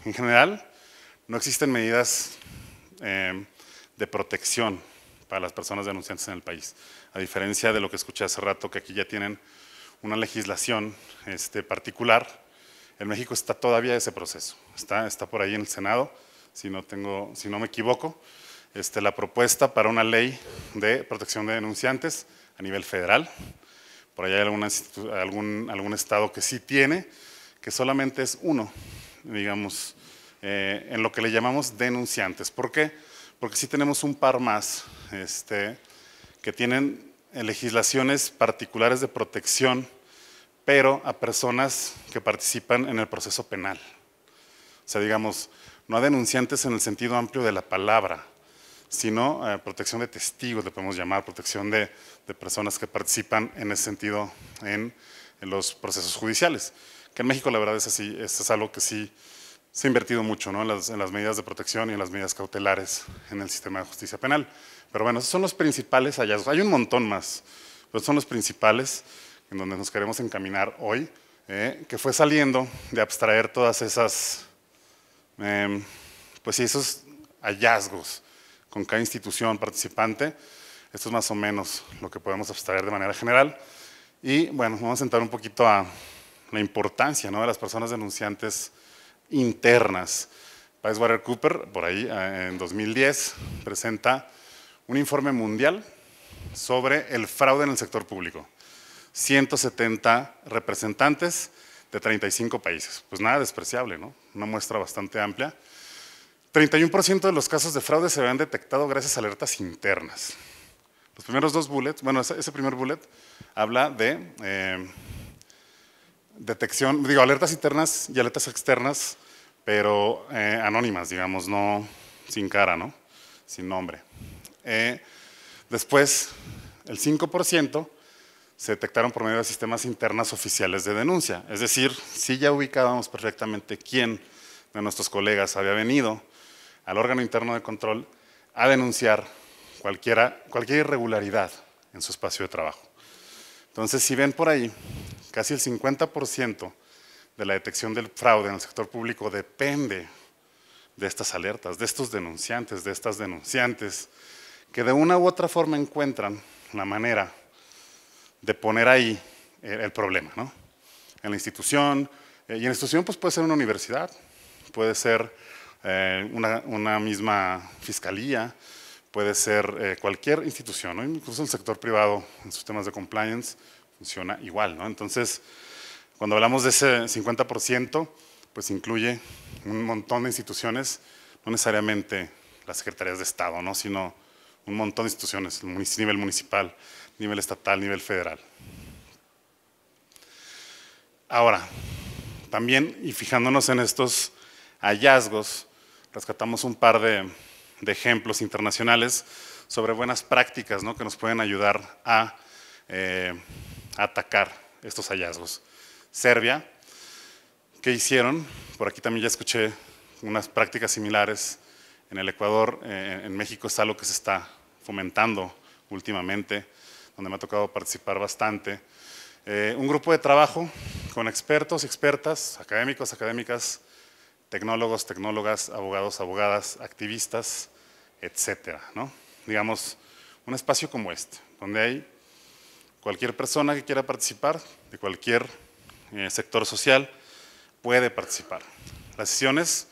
en general, no existen medidas de protección para las personas denunciantes en el país, a diferencia de lo que escuché hace rato, que aquí ya tienen una legislación particular. En México está todavía ese proceso, está por ahí en el Senado, si no me equivoco, la propuesta para una ley de protección de denunciantes a nivel federal. Por ahí hay algún estado que sí tiene, que solamente es uno, digamos, en lo que le llamamos denunciantes. ¿Por qué? Porque sí tenemos un par más que tienen legislaciones particulares de protección, pero a personas que participan en el proceso penal. O sea, digamos, no a denunciantes en el sentido amplio de la palabra, sino protección de testigos, le podemos llamar, protección de personas que participan en ese sentido en los procesos judiciales. Que en México la verdad es así, es algo que sí se ha invertido mucho, ¿no? en las medidas de protección y en las medidas cautelares en el sistema de justicia penal. Pero bueno, esos son los principales hallazgos. Hay un montón más, pero son los principales en donde nos queremos encaminar hoy, que fue saliendo de abstraer todas esas, pues sí, esos hallazgos con cada institución participante. Esto es más o menos lo que podemos abstraer de manera general. Y bueno, vamos a entrar un poquito a la importancia, ¿no?, de las personas denunciantes internas. PricewaterhouseCoopers, por ahí en 2010, presenta un informe mundial sobre el fraude en el sector público. 170 representantes de 35 países. Pues nada despreciable, ¿no? Una muestra bastante amplia. 31% de los casos de fraude se habían detectado gracias a alertas internas. Los primeros dos bullets, bueno, ese primer bullet habla de detección, digo, alertas internas y alertas externas, pero anónimas, digamos, no sin cara, ¿no? Sin nombre. Después, el 5% se detectaron por medio de sistemas internas oficiales de denuncia. Es decir, sí ya ubicábamos perfectamente quién de nuestros colegas había venido al órgano interno de control a denunciar cualquier irregularidad en su espacio de trabajo. Entonces, si ven por ahí, casi el 50% de la detección del fraude en el sector público depende de estas alertas, de estos denunciantes, de estas denunciantes, que de una u otra forma encuentran la manera de poner ahí el problema, ¿no? En la institución, y en la institución pues puede ser una universidad, puede ser una misma fiscalía, puede ser cualquier institución, ¿no? Incluso el sector privado en sus temas de compliance funciona igual, ¿no? Entonces, cuando hablamos de ese 50%, pues incluye un montón de instituciones, no necesariamente las secretarías de Estado, ¿no?, sino un montón de instituciones, nivel municipal, nivel estatal, nivel federal. Ahora, también, y fijándonos en estos hallazgos, rescatamos un par de ejemplos internacionales sobre buenas prácticas, ¿no?, que nos pueden ayudar a atacar estos hallazgos. Serbia, ¿qué hicieron? Por aquí también ya escuché unas prácticas similares. En el Ecuador, en México es algo que se está fomentando últimamente, donde me ha tocado participar bastante. Un grupo de trabajo con expertos, expertas, académicos, académicas, tecnólogos, tecnólogas, abogados, abogadas, activistas, etcétera, ¿no? Digamos, un espacio como este, donde hay cualquier persona que quiera participar, de cualquier sector social, puede participar. Las sesiones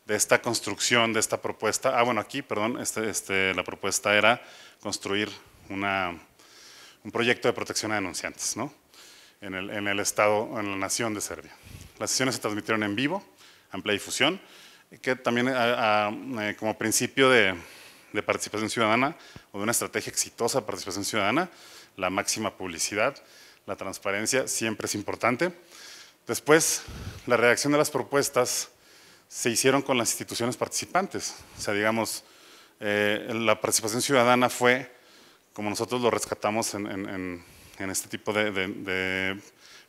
de esta construcción, de esta propuesta, bueno, aquí, perdón, la propuesta era construir un proyecto de protección a denunciantes, ¿no?, en el estado, en la nación de Serbia. Las sesiones se transmitieron en vivo, amplia difusión, que también como principio de participación ciudadana o de una estrategia exitosa de participación ciudadana, la máxima publicidad, la transparencia siempre es importante. Después, la redacción de las propuestas se hicieron con las instituciones participantes. O sea, digamos, la participación ciudadana fue, como nosotros lo rescatamos en este tipo de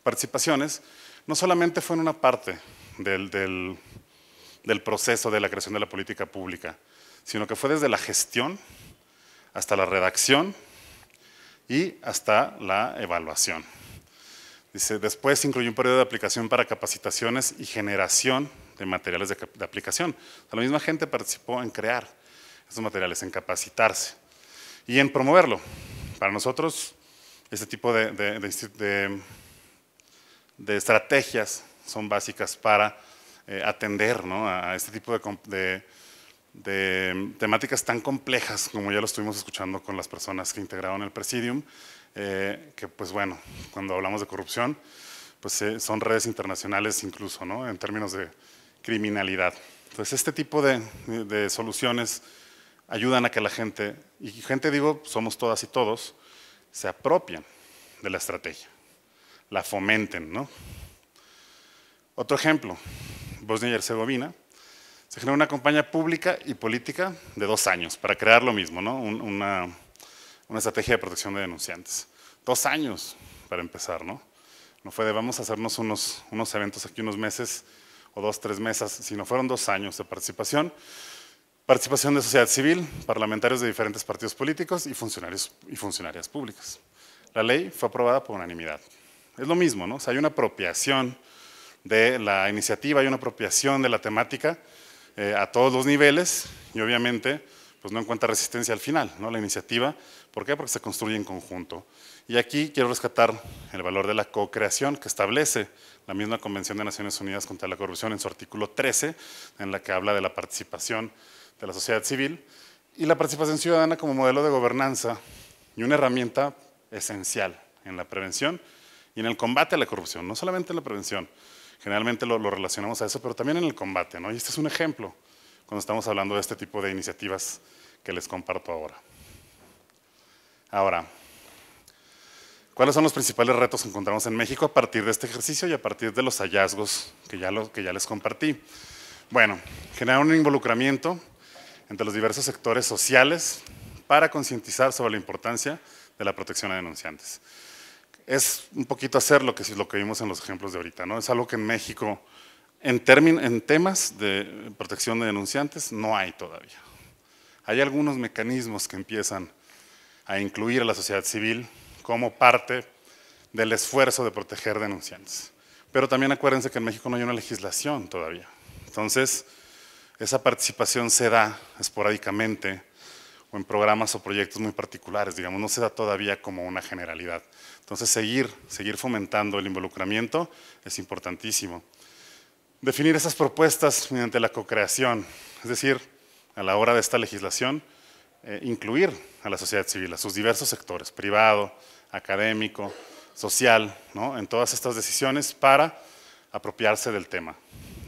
participaciones, no solamente fue en una parte del proceso de la creación de la política pública, sino que fue desde la gestión hasta la redacción y hasta la evaluación. Dice, después incluyó un periodo de aplicación para capacitaciones y generación de materiales de aplicación. O sea, la misma gente participó en crear esos materiales, en capacitarse y en promoverlo. Para nosotros, este tipo de estrategias son básicas para atender, ¿no?, a este tipo de temáticas tan complejas, como ya lo estuvimos escuchando con las personas que integraron el Presidium, que pues bueno, cuando hablamos de corrupción, pues son redes internacionales incluso, ¿no?, en términos de criminalidad. Entonces este tipo de soluciones ayudan a que la gente, y gente digo, somos todas y todos, se apropien de la estrategia, la fomenten, ¿no? Otro ejemplo, Bosnia y Herzegovina, se generó una campaña pública y política de 2 años para crear lo mismo, ¿no?, una estrategia de protección de denunciantes. 2 años para empezar, ¿no? No fue de vamos a hacernos unos eventos aquí unos meses o 2, 3 meses, sino fueron 2 años de participación. Participación de sociedad civil, parlamentarios de diferentes partidos políticos y funcionarios y funcionarias públicas. La ley fue aprobada por unanimidad. Es lo mismo, ¿no? O sea, hay una apropiación de la iniciativa, hay una apropiación de la temática a todos los niveles y obviamente pues no encuentra resistencia al final, ¿no?, la iniciativa. ¿Por qué? Porque se construye en conjunto. Y aquí quiero rescatar el valor de la co-creación que establece la misma Convención de Naciones Unidas contra la Corrupción en su artículo 13, en la que habla de la participación de la sociedad civil y la participación ciudadana como modelo de gobernanza y una herramienta esencial en la prevención y en el combate a la corrupción, no solamente en la prevención. Generalmente lo relacionamos a eso, pero también en el combate, ¿no? Y este es un ejemplo cuando estamos hablando de este tipo de iniciativas que les comparto ahora. Ahora, ¿cuáles son los principales retos que encontramos en México a partir de este ejercicio y a partir de los hallazgos que ya les compartí? Bueno, generar un involucramiento entre los diversos sectores sociales para concientizar sobre la importancia de la protección a denunciantes. Es un poquito hacer lo que vimos en los ejemplos de ahorita, ¿no? Es algo que en México, en temas de protección de denunciantes, no hay todavía. Hay algunos mecanismos que empiezan a incluir a la sociedad civil como parte del esfuerzo de proteger denunciantes. Pero también acuérdense que en México no hay una legislación todavía. Entonces, esa participación se da esporádicamente o en programas o proyectos muy particulares, digamos, no se da todavía como una generalidad. Entonces, seguir fomentando el involucramiento es importantísimo. Definir esas propuestas mediante la co-creación, es decir, a la hora de esta legislación, incluir a la sociedad civil, a sus diversos sectores, privado, académico, social, ¿no?, en todas estas decisiones para apropiarse del tema.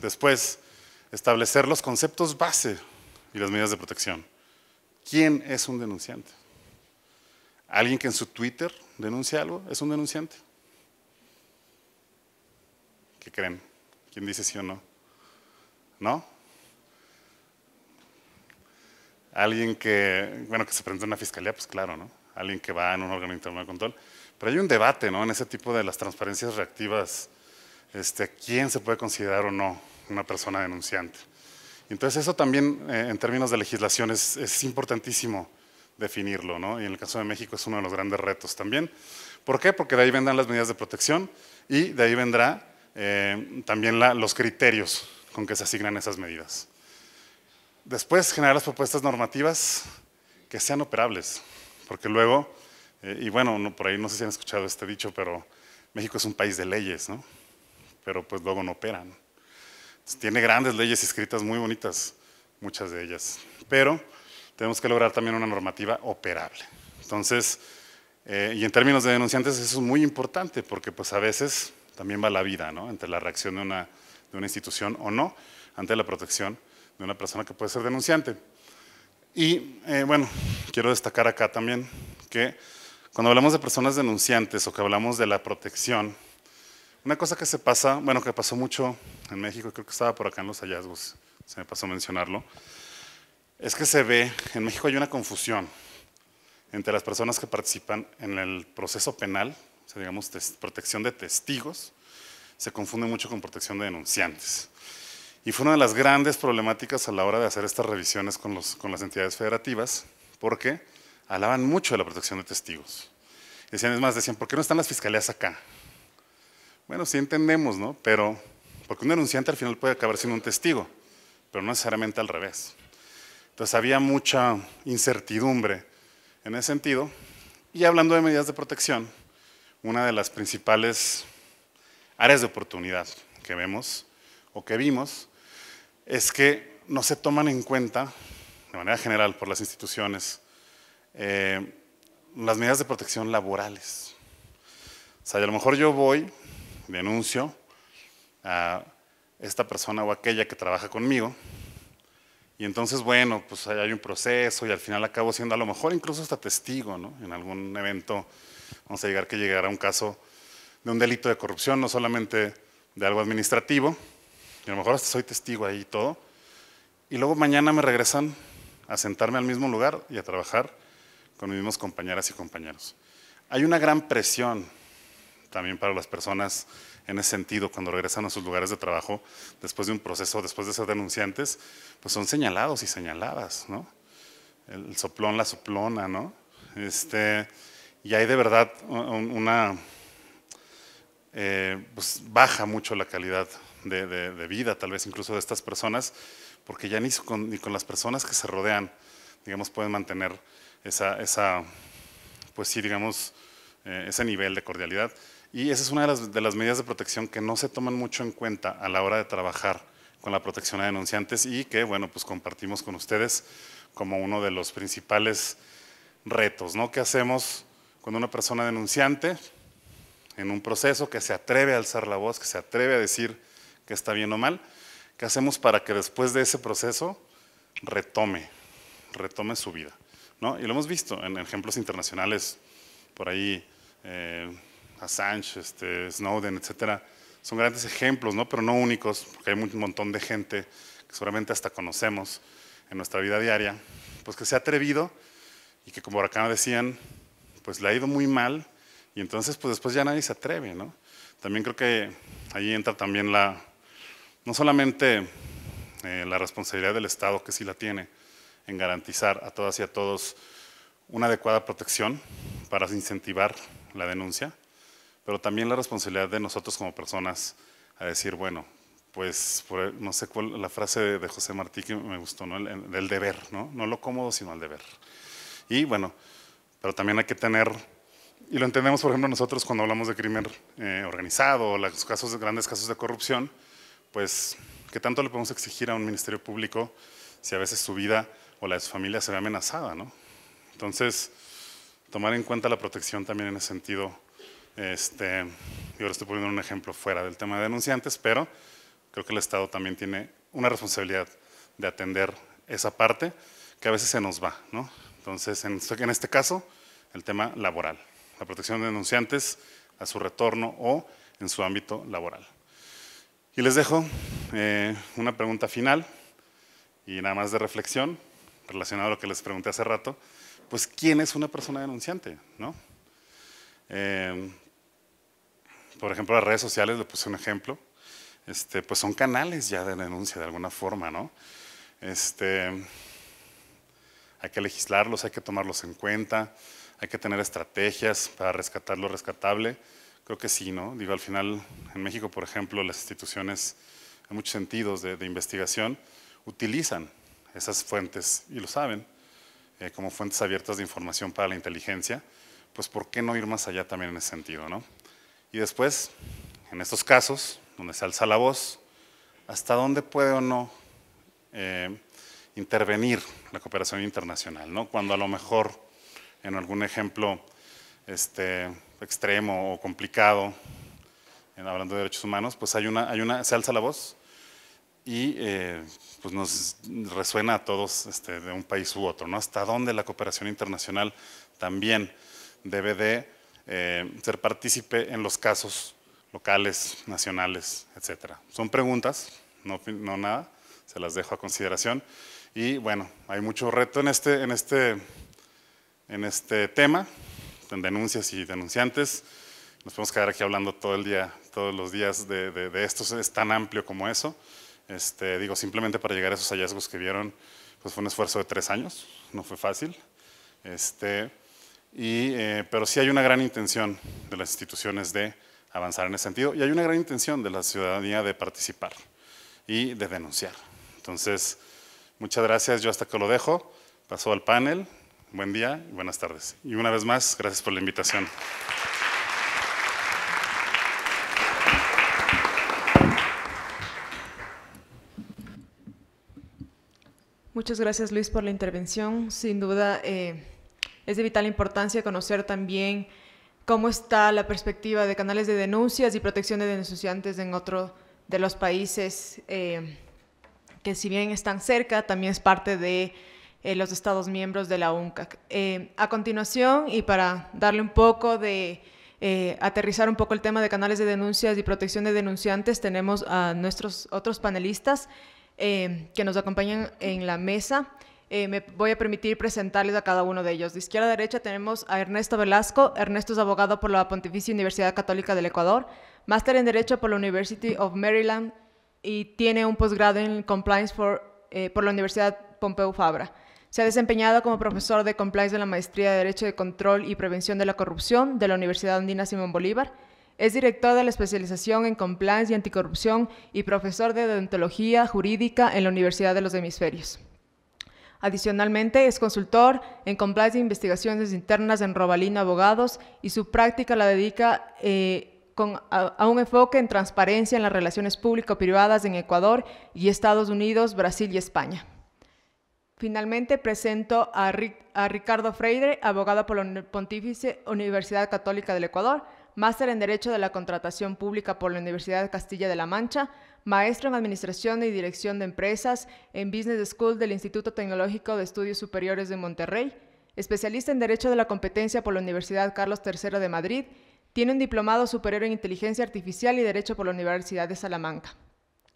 Después, establecer los conceptos base y las medidas de protección. ¿Quién es un denunciante? ¿Alguien que en su Twitter denuncia algo es un denunciante? ¿Qué creen? ¿Quién dice sí o no? ¿No? Alguien que se presenta en una fiscalía, pues claro, ¿no? Alguien que va en un órgano interno de control. Pero hay un debate, ¿no?, en ese tipo de las transparencias reactivas, ¿quién se puede considerar o no una persona denunciante? Entonces eso también en términos de legislación es importantísimo definirlo, ¿no? Y en el caso de México es uno de los grandes retos también. ¿Por qué? Porque de ahí vendrán las medidas de protección y de ahí vendrá también los criterios con que se asignan esas medidas. Después, generar las propuestas normativas que sean operables, porque luego, y bueno, por ahí no sé si han escuchado este dicho, pero México es un país de leyes, ¿no? Pero pues luego no operan. Tiene grandes leyes escritas muy bonitas, muchas de ellas, pero tenemos que lograr también una normativa operable. Entonces, y en términos de denunciantes eso es muy importante porque pues a veces también va la vida, ¿no?, entre la reacción de una institución o no ante la protección de una persona que puede ser denunciante. Y bueno, quiero destacar acá también que cuando hablamos de personas denunciantes o que hablamos de la protección, una cosa que que pasó mucho en México, creo que estaba por acá en los hallazgos, se me pasó mencionarlo, es que en México hay una confusión entre las personas que participan en el proceso penal, o sea, digamos, protección de testigos, se confunde mucho con protección de denunciantes. Y fue una de las grandes problemáticas a la hora de hacer estas revisiones con las entidades federativas, porque hablaban mucho de la protección de testigos. Decían, ¿por qué no están las fiscalías acá? Bueno, sí entendemos, ¿no? Pero, porque un denunciante al final puede acabar siendo un testigo, pero no necesariamente al revés. Entonces había mucha incertidumbre en ese sentido. Y hablando de medidas de protección, una de las principales áreas de oportunidad que vemos o que vimos es que no se toman en cuenta, de manera general por las instituciones, las medidas de protección laborales. O sea, a lo mejor yo denuncio a esta persona o aquella que trabaja conmigo, y entonces, bueno, pues hay un proceso y al final acabo siendo a lo mejor incluso hasta testigo, ¿no? En algún evento vamos a llegar a un caso de un delito de corrupción, no solamente de algo administrativo, y a lo mejor hasta soy testigo ahí y todo, y luego mañana me regresan a sentarme al mismo lugar y a trabajar con mis mismos compañeras y compañeros. Hay una gran presión también para las personas en ese sentido, cuando regresan a sus lugares de trabajo, después de un proceso, después de ser denunciantes, pues son señalados y señaladas, ¿no? El soplón, la soplona, ¿no? Y hay de verdad pues baja mucho la calidad de vida, tal vez incluso de estas personas, porque ya ni con las personas que se rodean, digamos, pueden mantener pues sí, digamos, ese nivel de cordialidad. Y esa es una de las medidas de protección que no se toman mucho en cuenta a la hora de trabajar con la protección a denunciantes y que, bueno, pues compartimos con ustedes como uno de los principales retos, ¿no? ¿Qué hacemos cuando una persona denunciante en un proceso que se atreve a alzar la voz, que se atreve a decir que está bien o mal? ¿Qué hacemos para que después de ese proceso retome su vida, ¿no? Y lo hemos visto en ejemplos internacionales, por ahí Assange, Snowden, etcétera, son grandes ejemplos, ¿no? Pero no únicos, porque hay un montón de gente que seguramente hasta conocemos en nuestra vida diaria, pues que se ha atrevido y que, como por acá decían, pues le ha ido muy mal y entonces pues después ya nadie se atreve, ¿no? También creo que ahí entra también no solamente la responsabilidad del Estado, que sí la tiene, en garantizar a todas y a todos una adecuada protección para incentivar la denuncia, pero también la responsabilidad de nosotros como personas a decir, bueno, pues no sé cuál, la frase de José Martí que me gustó, ¿no? Del deber, ¿no? No lo cómodo, sino el deber. Y bueno, pero también hay que tener, y lo entendemos por ejemplo nosotros cuando hablamos de crimen organizado o los grandes casos de corrupción, pues ¿qué tanto le podemos exigir a un ministerio público si a veces su vida o la de su familia se ve amenazada, ¿no? Entonces, tomar en cuenta la protección también en ese sentido. Yo ahora estoy poniendo un ejemplo fuera del tema de denunciantes, pero creo que el Estado también tiene una responsabilidad de atender esa parte que a veces se nos va, ¿no? Entonces, en este caso, el tema laboral, la protección de denunciantes a su retorno o en su ámbito laboral. Y les dejo una pregunta final y nada más de reflexión relacionado a lo que les pregunté hace rato. Pues, ¿quién es una persona denunciante, no? Por ejemplo, las redes sociales, le puse un ejemplo, pues son canales ya de denuncia de alguna forma, ¿no? Hay que legislarlos, hay que tomarlos en cuenta, hay que tener estrategias para rescatar lo rescatable. Creo que sí, ¿no? Digo, al final, en México, por ejemplo, las instituciones, en muchos sentidos de investigación, utilizan esas fuentes, y lo saben, como fuentes abiertas de información para la inteligencia, pues ¿por qué no ir más allá también en ese sentido, ¿no? Y después, en estos casos, donde se alza la voz, ¿hasta dónde puede o no intervenir la cooperación internacional, ¿no? Cuando a lo mejor, en algún ejemplo extremo o complicado, hablando de derechos humanos, pues se alza la voz y pues nos resuena a todos de un país u otro, ¿no? Hasta dónde la cooperación internacional también debe de ser partícipe en los casos locales, nacionales, etcétera. Son preguntas, no nada, se las dejo a consideración. Y bueno, hay mucho reto en este tema, en denuncias y denunciantes. Nos podemos quedar aquí hablando todo el día, todos los días de esto, es tan amplio como eso. Digo, simplemente para llegar a esos hallazgos que vieron, pues fue un esfuerzo de 3 años, no fue fácil. Pero sí hay una gran intención de las instituciones de avanzar en ese sentido y hay una gran intención de la ciudadanía de participar y de denunciar. Entonces, muchas gracias, yo hasta acá lo dejo, paso al panel, buen día y buenas tardes. Y una vez más, gracias por la invitación. Muchas gracias, Luis, por la intervención. Sin duda, es de vital importancia conocer también cómo está la perspectiva de canales de denuncias y protección de denunciantes en otro de los países que, si bien están cerca, también es parte de los Estados miembros de la UNCAC. A continuación, y para darle un poco de aterrizar un poco el tema de canales de denuncias y protección de denunciantes, tenemos a nuestros otros panelistas que nos acompañan en la mesa. Me voy a permitir presentarles a cada uno de ellos. De izquierda a derecha tenemos a Ernesto Velasco. Ernesto es abogado por la Pontificia Universidad Católica del Ecuador, máster en Derecho por la University of Maryland y tiene un posgrado en Compliance por la Universidad Pompeu Fabra. Se ha desempeñado como profesor de Compliance de la Maestría de Derecho de Control y Prevención de la Corrupción de la Universidad Andina Simón Bolívar. Es director de la especialización en Compliance y Anticorrupción y profesor de Deontología Jurídica en la Universidad de los Hemisferios. Adicionalmente, es consultor en Compliance e Investigaciones Internas en Robalino Abogados y su práctica la dedica a un enfoque en transparencia en las relaciones público-privadas en Ecuador y Estados Unidos, Brasil y España. Finalmente, presento a Ricardo Freire, abogado por la Pontificia Universidad Católica del Ecuador, máster en Derecho de la Contratación Pública por la Universidad de Castilla de la Mancha, maestro en Administración y Dirección de Empresas en Business School del Instituto Tecnológico de Estudios Superiores de Monterrey, especialista en Derecho de la Competencia por la Universidad Carlos III de Madrid, tiene un diplomado superior en Inteligencia Artificial y Derecho por la Universidad de Salamanca.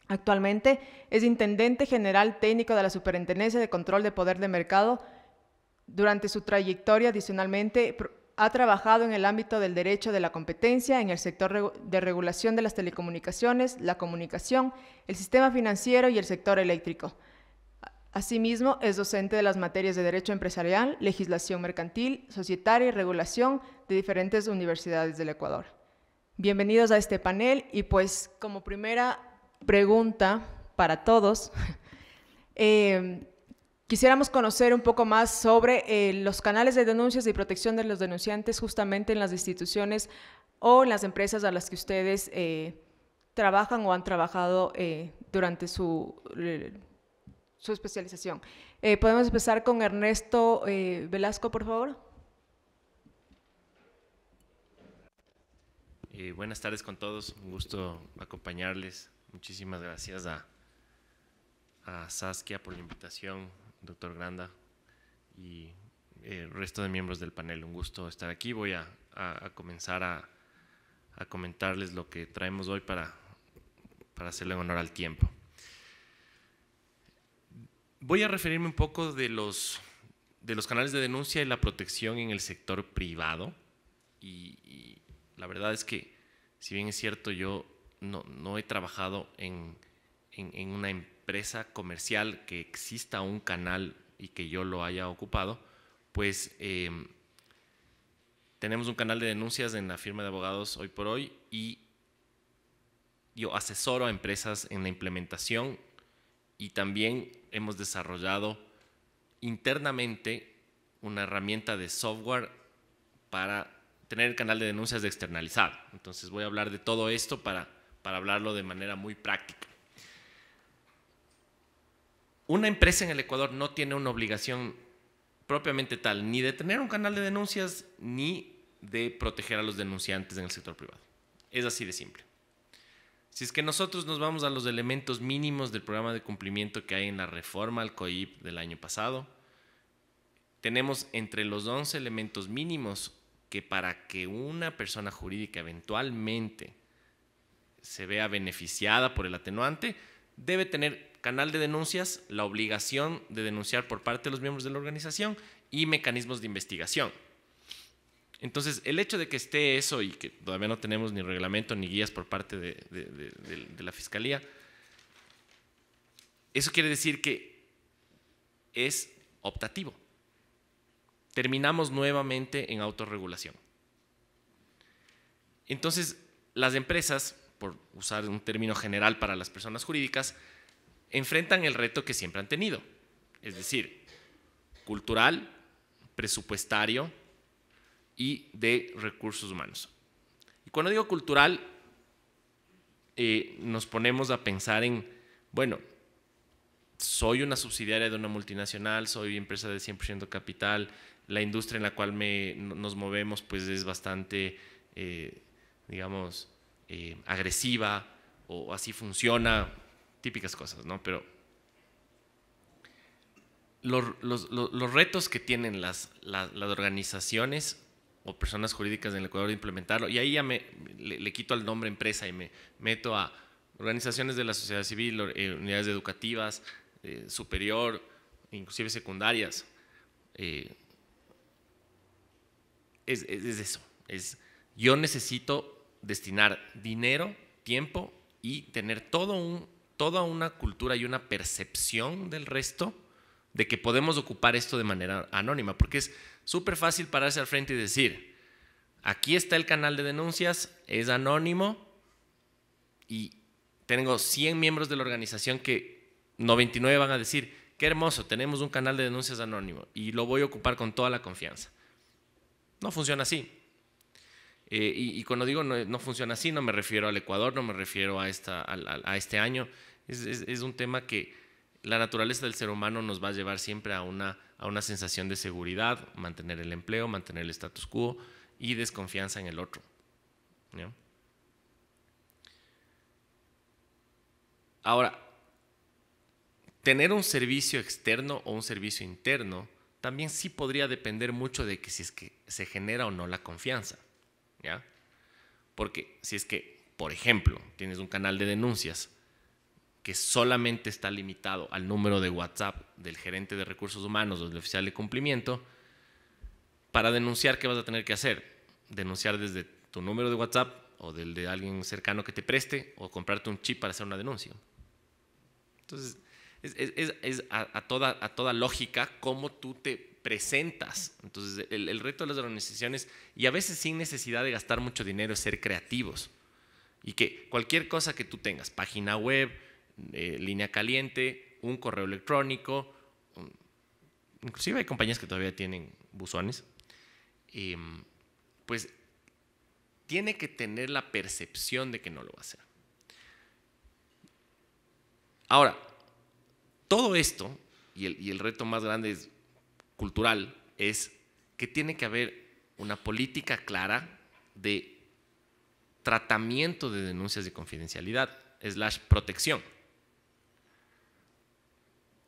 Actualmente es intendente general técnico de la Superintendencia de Control de Poder de Mercado. Durante su trayectoria, adicionalmente, ha trabajado en el ámbito del derecho de la competencia, en el sector de regulación de las telecomunicaciones, la comunicación, el sistema financiero y el sector eléctrico. Asimismo, es docente de las materias de Derecho Empresarial, Legislación Mercantil, Societaria y Regulación de diferentes universidades del Ecuador. Bienvenidos a este panel y pues como primera pregunta para todos, quisiéramos conocer un poco más sobre los canales de denuncias y protección de los denunciantes justamente en las instituciones o en las empresas a las que ustedes trabajan o han trabajado durante su especialización. Podemos empezar con Ernesto Velasco, por favor. Buenas tardes con todos, un gusto acompañarles. Muchísimas gracias a Saskia por la invitación, doctor Granda y el resto de miembros del panel. Un gusto estar aquí. Voy a comenzar a comentarles lo que traemos hoy para hacerle honor al tiempo. Voy a referirme un poco de los canales de denuncia y la protección en el sector privado. Y la verdad es que, si bien es cierto, yo no he trabajado en una empresa comercial que exista un canal y que yo lo haya ocupado, pues tenemos un canal de denuncias en la firma de abogados Hoy por Hoy y yo asesoro a empresas en la implementación y también hemos desarrollado internamente una herramienta de software para tener el canal de denuncias externalizado. Entonces voy a hablar de todo esto para hablarlo de manera muy práctica. Una empresa en el Ecuador no tiene una obligación propiamente tal ni de tener un canal de denuncias ni de proteger a los denunciantes en el sector privado. Es así de simple. Si es que nosotros nos vamos a los elementos mínimos del programa de cumplimiento que hay en la reforma al COIP del año pasado, tenemos entre los 11 elementos mínimos que para que una persona jurídica eventualmente se vea beneficiada por el atenuante, debe tener canal de denuncias, la obligación de denunciar por parte de los miembros de la organización y mecanismos de investigación. Entonces, el hecho de que esté eso y que todavía no tenemos ni reglamento ni guías por parte de la Fiscalía, eso quiere decir que es optativo. Terminamos nuevamente en autorregulación. Entonces, las empresas, por usar un término general para las personas jurídicas, enfrentan el reto que siempre han tenido, es decir, cultural, presupuestario y de recursos humanos. Y cuando digo cultural, nos ponemos a pensar en, bueno, soy una subsidiaria de una multinacional, soy empresa de 100% capital, la industria en la cual nos movemos pues es bastante, digamos, agresiva o así funciona, típicas cosas, ¿no? Pero los retos que tienen las organizaciones o personas jurídicas en el Ecuador de implementarlo, y ahí ya le quito al nombre empresa y me meto a organizaciones de la sociedad civil, unidades educativas, superior, inclusive secundarias. Es eso, yo necesito destinar dinero, tiempo y tener toda una cultura y una percepción del resto de que podemos ocupar esto de manera anónima, porque es súper fácil pararse al frente y decir, aquí está el canal de denuncias, es anónimo y tengo 100 miembros de la organización que 99 van a decir, qué hermoso, tenemos un canal de denuncias anónimo y lo voy a ocupar con toda la confianza. No funciona así. Y cuando digo no funciona así, no me refiero al Ecuador, no me refiero a este año. Es un tema que la naturaleza del ser humano nos va a llevar siempre a una sensación de seguridad, mantener el empleo, mantener el status quo y desconfianza en el otro, ¿no? Ahora, tener un servicio externo o un servicio interno también sí podría depender mucho de que si es que se genera o no la confianza, ¿ya? Porque si es que, por ejemplo, tienes un canal de denuncias que solamente está limitado al número de WhatsApp del gerente de recursos humanos o del oficial de cumplimiento, para denunciar, ¿qué vas a tener que hacer? Denunciar desde tu número de WhatsApp o del de alguien cercano que te preste o comprarte un chip para hacer una denuncia. Entonces, es a toda lógica cómo tú te presentas. Entonces, el reto de las organizaciones, y a veces sin necesidad de gastar mucho dinero, es ser creativos. Y que cualquier cosa que tú tengas, página web, línea caliente, un correo electrónico, inclusive hay compañías que todavía tienen buzones, pues tiene que tener la percepción de que no lo va a hacer. Ahora, todo esto, y el reto más grande es cultural, es que tiene que haber una política clara de tratamiento de denuncias de confidencialidad / protección.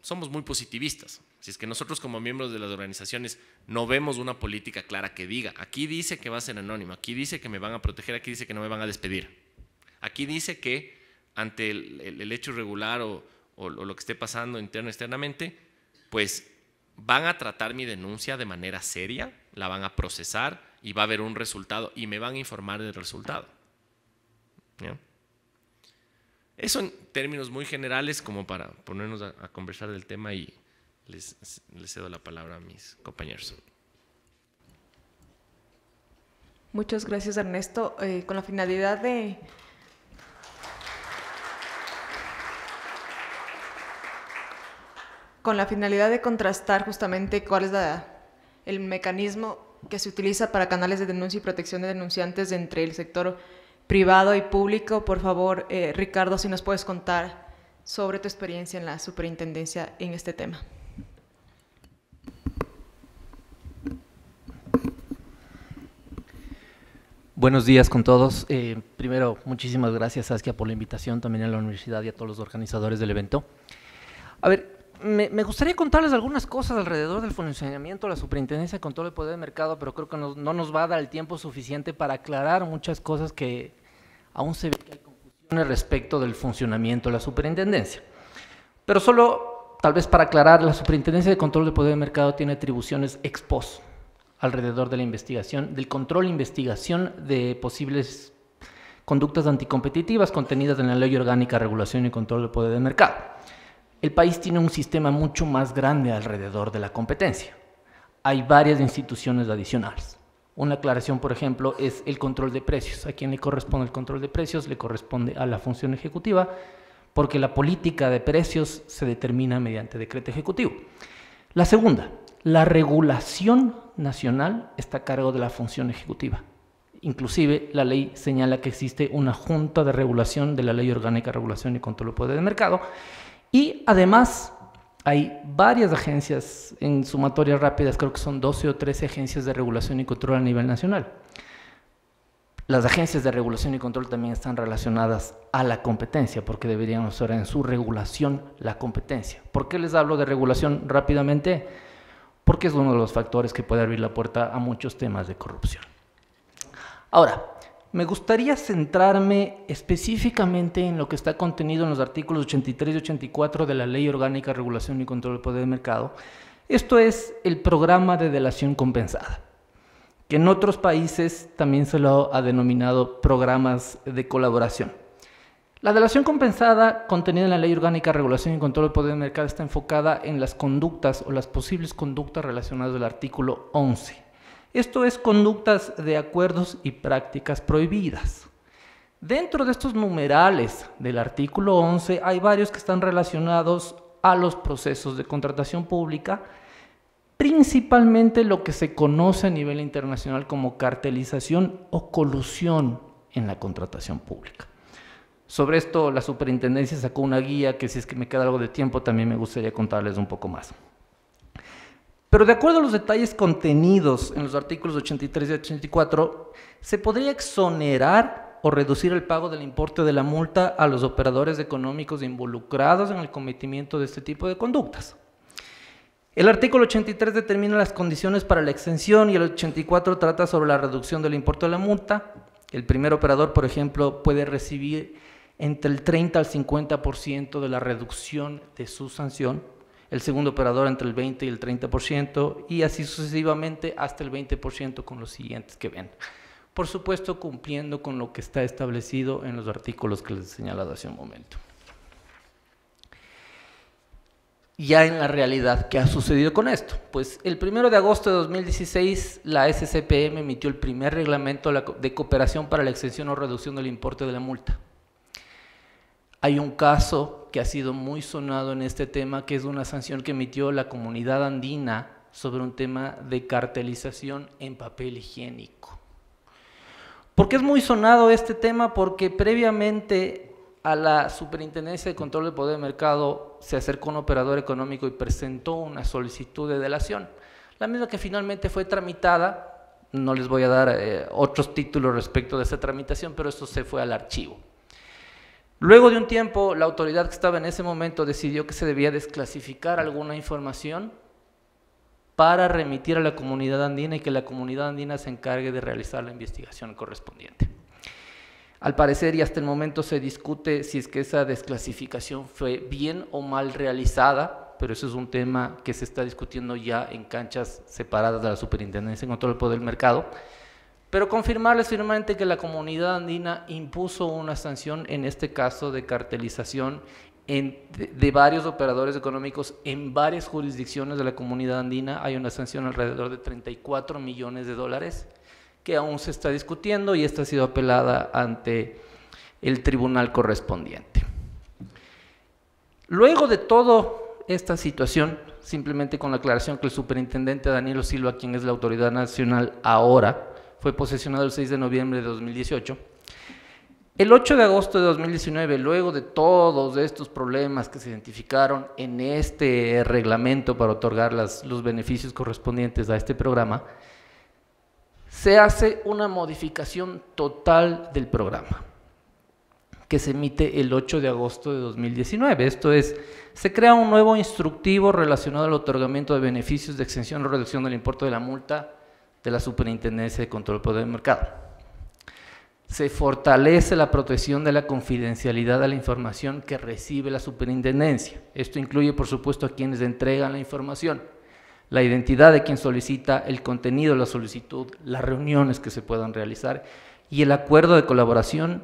Somos muy positivistas. Si es que nosotros como miembros de las organizaciones no vemos una política clara que diga, aquí dice que va a ser anónimo, aquí dice que me van a proteger, aquí dice que no me van a despedir, aquí dice que ante el hecho irregular o lo que esté pasando interno o externamente, pues van a tratar mi denuncia de manera seria, la van a procesar y va a haber un resultado y me van a informar del resultado, ¿ya? Eso en términos muy generales, como para ponernos a conversar del tema, y les cedo la palabra a mis compañeros. Muchas gracias, Ernesto. Con la finalidad de contrastar justamente cuál es el mecanismo que se utiliza para canales de denuncia y protección de denunciantes entre el sector privado y público, por favor, Ricardo, si nos puedes contar sobre tu experiencia en la superintendencia en este tema. Buenos días con todos. Primero, muchísimas gracias, Saskia, por la invitación, también a la universidad y a todos los organizadores del evento. A ver, me gustaría contarles algunas cosas alrededor del funcionamiento de la Superintendencia de Control del Poder del Mercado, pero creo que no nos va a dar el tiempo suficiente para aclarar muchas cosas que aún se ve que hay confusiones respecto del funcionamiento de la Superintendencia. Pero solo, tal vez para aclarar, la Superintendencia de Control del Poder del Mercado tiene atribuciones ex post alrededor de la investigación, del control e investigación de posibles conductas anticompetitivas contenidas en la Ley Orgánica de Regulación y Control del Poder del Mercado. El país tiene un sistema mucho más grande alrededor de la competencia. Hay varias instituciones adicionales. Una aclaración, por ejemplo, es el control de precios. ¿A quién le corresponde el control de precios? Le corresponde a la función ejecutiva, porque la política de precios se determina mediante decreto ejecutivo. La segunda, la regulación nacional está a cargo de la función ejecutiva. Inclusive la ley señala que existe una junta de regulación de la Ley Orgánica de Regulación y Control del Poder del Mercado, y además hay varias agencias en sumatorias rápidas, creo que son 12 o 13 agencias de regulación y control a nivel nacional. Las agencias de regulación y control también están relacionadas a la competencia, porque deberían usar en su regulación la competencia. ¿Por qué les hablo de regulación rápidamente? Porque es uno de los factores que puede abrir la puerta a muchos temas de corrupción. Ahora, me gustaría centrarme específicamente en lo que está contenido en los artículos 83 y 84 de la Ley Orgánica de Regulación y Control del Poder del Mercado. Esto es el programa de delación compensada, que en otros países también se lo ha denominado programas de colaboración. La delación compensada contenida en la Ley Orgánica de Regulación y Control del Poder del Mercado está enfocada en las conductas o las posibles conductas relacionadas del artículo 11. Esto es conductas de acuerdos y prácticas prohibidas. Dentro de estos numerales del artículo 11 hay varios que están relacionados a los procesos de contratación pública, principalmente lo que se conoce a nivel internacional como cartelización o colusión en la contratación pública. Sobre esto la Superintendencia sacó una guía que, si es que me queda algo de tiempo, también me gustaría contarles un poco más. Pero de acuerdo a los detalles contenidos en los artículos 83 y 84, se podría exonerar o reducir el pago del importe de la multa a los operadores económicos involucrados en el cometimiento de este tipo de conductas. El artículo 83 determina las condiciones para la exención y el 84 trata sobre la reducción del importe de la multa. El primer operador, por ejemplo, puede recibir entre el 30 al 50% de la reducción de su sanción, el segundo operador entre el 20 y el 30%, y así sucesivamente hasta el 20% con los siguientes que ven. Por supuesto, cumpliendo con lo que está establecido en los artículos que les he señalado hace un momento. Ya en la realidad, ¿qué ha sucedido con esto? Pues el 1 de agosto de 2016, la SCPM emitió el primer reglamento de cooperación para la exención o reducción del importe de la multa. Hay un caso que ha sido muy sonado en este tema, que es una sanción que emitió la Comunidad Andina sobre un tema de cartelización en papel higiénico. ¿Por qué es muy sonado este tema? Porque previamente a la Superintendencia de Control del Poder del Mercado se acercó un operador económico y presentó una solicitud de delación, la misma que finalmente fue tramitada. No les voy a dar otros títulos respecto de esta tramitación, pero esto se fue al archivo. Luego de un tiempo, la autoridad que estaba en ese momento decidió que se debía desclasificar alguna información para remitir a la comunidad andina y que la comunidad andina se encargue de realizar la investigación correspondiente. Al parecer, y hasta el momento se discute si es que esa desclasificación fue bien o mal realizada, pero eso es un tema que se está discutiendo ya en canchas separadas de la Superintendencia de Control del Poder del Mercado. Pero confirmarles firmemente que la comunidad andina impuso una sanción, en este caso de cartelización, de varios operadores económicos en varias jurisdicciones de la comunidad andina. Hay una sanción alrededor de 34 millones de dólares que aún se está discutiendo, y esta ha sido apelada ante el tribunal correspondiente. Luego de toda esta situación, simplemente con la aclaración que el superintendente Danilo Silva, quien es la autoridad nacional ahora, fue posesionado el 6 de noviembre de 2018. El 8 de agosto de 2019, luego de todos estos problemas que se identificaron en este reglamento para otorgar los beneficios correspondientes a este programa, se hace una modificación total del programa, que se emite el 8 de agosto de 2019. Esto es, se crea un nuevo instructivo relacionado al otorgamiento de beneficios de exención o reducción del importe de la multa de la Superintendencia de Control del Poder del Mercado. Se fortalece la protección de la confidencialidad de la información que recibe la Superintendencia. Esto incluye, por supuesto, a quienes entregan la información, la identidad de quien solicita, el contenido de la solicitud, las reuniones que se puedan realizar y el acuerdo de colaboración.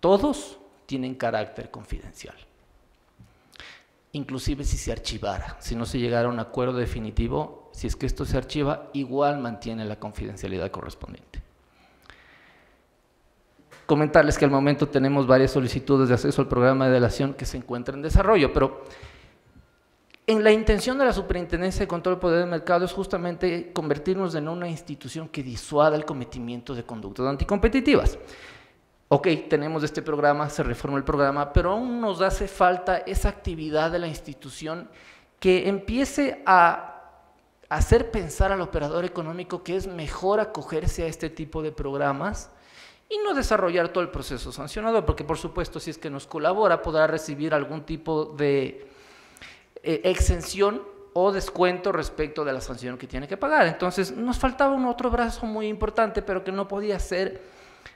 Todos tienen carácter confidencial. Inclusive si se archivara, si no se llegara a un acuerdo definitivo, si es que esto se archiva, igual mantiene la confidencialidad correspondiente. Comentarles que al momento tenemos varias solicitudes de acceso al programa de delación que se encuentran en desarrollo, pero en la intención de la Superintendencia de Control del Poder del Mercado es justamente convertirnos en una institución que disuada el cometimiento de conductas anticompetitivas. Ok, tenemos este programa, se reforma el programa, pero aún nos hace falta esa actividad de la institución que empiece a hacer pensar al operador económico que es mejor acogerse a este tipo de programas y no desarrollar todo el proceso sancionador, porque por supuesto si es que nos colabora podrá recibir algún tipo de exención o descuento respecto de la sanción que tiene que pagar. Entonces nos faltaba un otro brazo muy importante, pero que no podía ser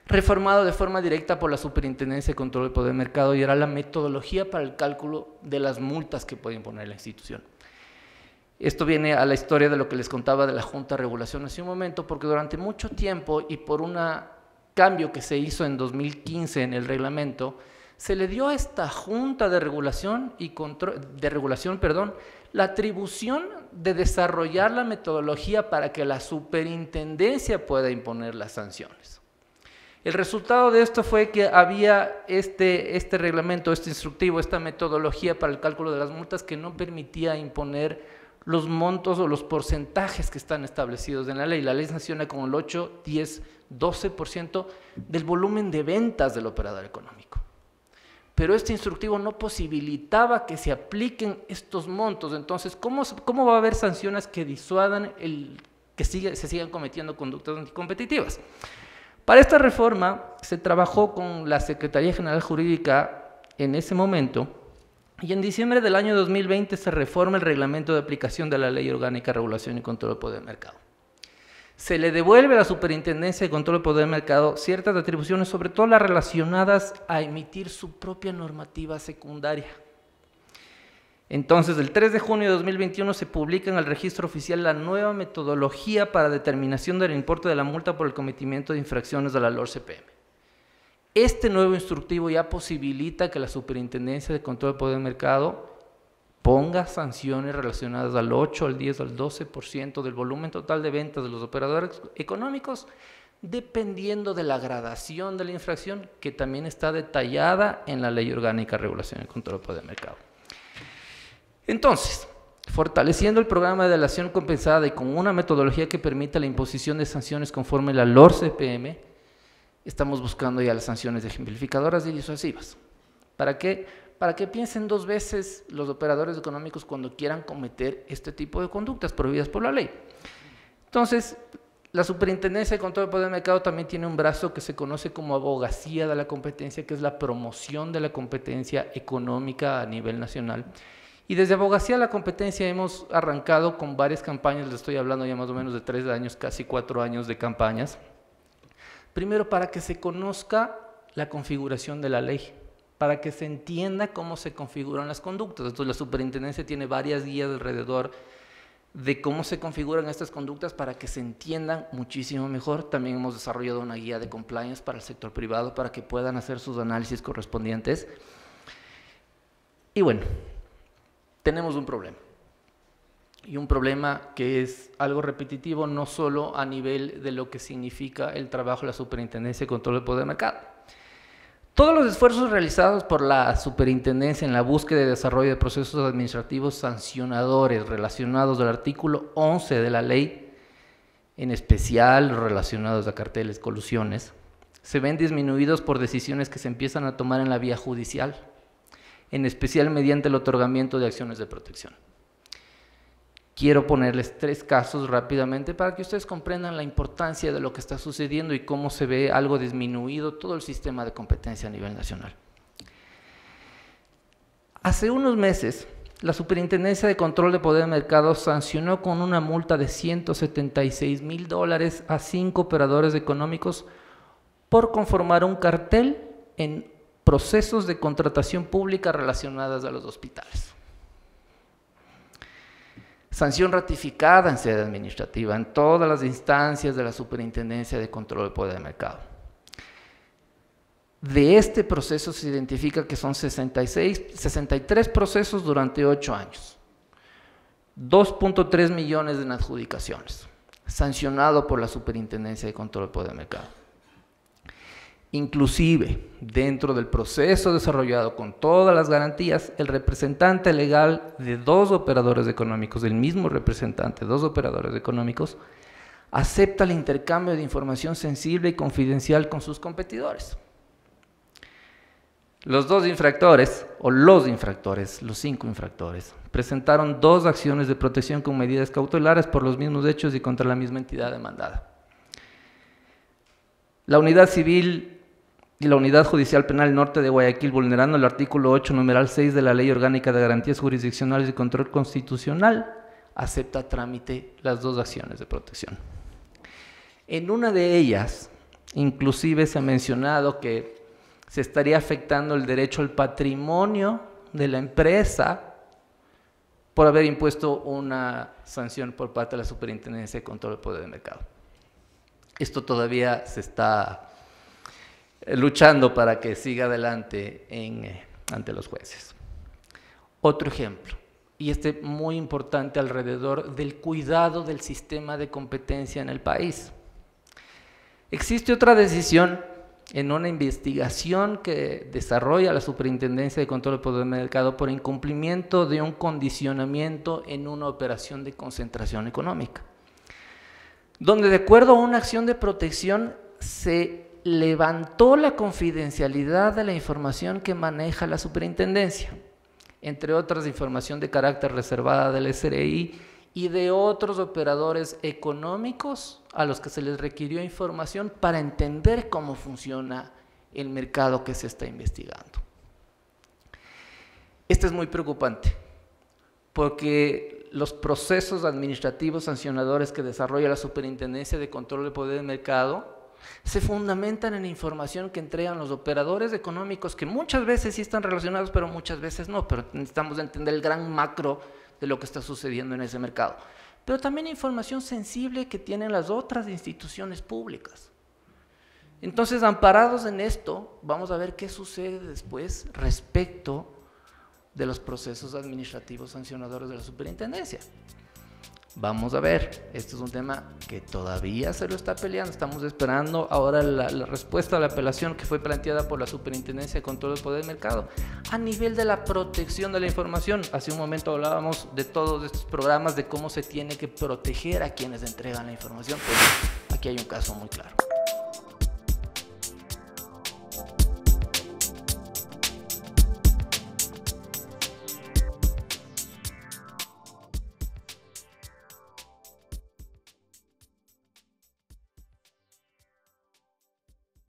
reformado de forma directa por la Superintendencia de Control del Poder del Mercado, y era la metodología para el cálculo de las multas que puede imponer la institución. Esto viene a la historia de lo que les contaba de la Junta de Regulación hace un momento, porque durante mucho tiempo y por un cambio que se hizo en 2015 en el reglamento, se le dio a esta Junta de Regulación la atribución de desarrollar la metodología para que la Superintendencia pueda imponer las sanciones. El resultado de esto fue que había este reglamento, este instructivo, esta metodología para el cálculo de las multas que no permitía imponer los montos o los porcentajes que están establecidos en la ley. La ley sanciona con el 8, 10, 12% del volumen de ventas del operador económico. Pero este instructivo no posibilitaba que se apliquen estos montos. Entonces, ¿cómo va a haber sanciones que disuadan que se sigan cometiendo conductas anticompetitivas? Para esta reforma se trabajó con la Secretaría General Jurídica en ese momento, y en diciembre del año 2020 se reforma el reglamento de aplicación de la Ley Orgánica de Regulación y Control del Poder del Mercado. Se le devuelve a la Superintendencia de Control del Poder del Mercado ciertas atribuciones, sobre todo las relacionadas a emitir su propia normativa secundaria. Entonces, el 3 de junio de 2021 se publica en el Registro Oficial la nueva metodología para determinación del importe de la multa por el cometimiento de infracciones de la LOR-CPM. Este nuevo instructivo ya posibilita que la Superintendencia de Control del Poder del Mercado ponga sanciones relacionadas al 8, al 10, al 12% del volumen total de ventas de los operadores económicos, dependiendo de la gradación de la infracción, que también está detallada en la Ley Orgánica de Regulación y Control del Poder del Mercado. Entonces, fortaleciendo el programa de delación compensada y con una metodología que permita la imposición de sanciones conforme a la LOR-CPM, estamos buscando ya las sanciones ejemplificadoras y disuasivas. ¿Para qué? Para que piensen dos veces los operadores económicos cuando quieran cometer este tipo de conductas prohibidas por la ley. Entonces, la Superintendencia de Control del Poder del Mercado también tiene un brazo que se conoce como abogacía de la competencia, que es la promoción de la competencia económica a nivel nacional. Y desde Abogacía de la Competencia hemos arrancado con varias campañas, les estoy hablando ya más o menos de 3 años, casi 4 años de campañas. Primero, para que se conozca la configuración de la ley, para que se entienda cómo se configuran las conductas. Entonces, la Superintendencia tiene varias guías alrededor de cómo se configuran estas conductas para que se entiendan muchísimo mejor. También hemos desarrollado una guía de compliance para el sector privado para que puedan hacer sus análisis correspondientes. Y bueno, tenemos un problema. Y un problema que es algo repetitivo, no solo a nivel de lo que significa el trabajo de la Superintendencia de Control del Poder del Mercado. Todos los esfuerzos realizados por la Superintendencia en la búsqueda y desarrollo de procesos administrativos sancionadores relacionados al artículo 11 de la ley, en especial relacionados a carteles, colusiones, se ven disminuidos por decisiones que se empiezan a tomar en la vía judicial, en especial mediante el otorgamiento de acciones de protección. Quiero ponerles 3 casos rápidamente para que ustedes comprendan la importancia de lo que está sucediendo y cómo se ve algo disminuido todo el sistema de competencia a nivel nacional. Hace unos meses, la Superintendencia de Control de Poder de Mercado sancionó con una multa de $176,000 a 5 operadores económicos por conformar un cartel en procesos de contratación pública relacionadas a los hospitales. Sanción ratificada en sede administrativa en todas las instancias de la Superintendencia de Control de Poder de Mercado. De este proceso se identifica que son 63 procesos durante 8 años, 2.3 millones en adjudicaciones, sancionado por la Superintendencia de Control de Poder de Mercado. Inclusive, dentro del proceso desarrollado con todas las garantías, el representante legal de 2 operadores económicos, el mismo representante, 2 operadores económicos, acepta el intercambio de información sensible y confidencial con sus competidores. Los 2 infractores, o los 5 infractores, presentaron 2 acciones de protección con medidas cautelares por los mismos hechos y contra la misma entidad demandada. La Unidad Civil y la Unidad Judicial Penal Norte de Guayaquil, vulnerando el artículo 8, numeral 6 de la Ley Orgánica de Garantías Jurisdiccionales y Control Constitucional, acepta a trámite las 2 acciones de protección. En una de ellas, inclusive se ha mencionado que se estaría afectando el derecho al patrimonio de la empresa por haber impuesto una sanción por parte de la Superintendencia de Control del Poder de Mercado. Esto todavía se está luchando para que siga adelante ante los jueces. Otro ejemplo, y este muy importante alrededor del cuidado del sistema de competencia en el país. Existe otra decisión en una investigación que desarrolla la Superintendencia de Control del Poder de Mercado por incumplimiento de un condicionamiento en una operación de concentración económica, donde de acuerdo a una acción de protección se levantó la confidencialidad de la información que maneja la Superintendencia, entre otras información de carácter reservada del SRI y de otros operadores económicos a los que se les requirió información para entender cómo funciona el mercado que se está investigando. Esto es muy preocupante, porque los procesos administrativos sancionadores que desarrolla la Superintendencia de Control del Poder del Mercado se fundamentan en información que entregan los operadores económicos, que muchas veces sí están relacionados, pero muchas veces no, pero necesitamos entender el gran macro de lo que está sucediendo en ese mercado. Pero también información sensible que tienen las otras instituciones públicas. Entonces, amparados en esto, vamos a ver qué sucede después respecto de los procesos administrativos sancionadores de la Superintendencia. Vamos a ver, este es un tema que todavía se lo está peleando, estamos esperando ahora la respuesta a la apelación que fue planteada por la Superintendencia de Control del Poder del Mercado. A nivel de la protección de la información, hace un momento hablábamos de todos estos programas, de cómo se tiene que proteger a quienes entregan la información, pues aquí hay un caso muy claro.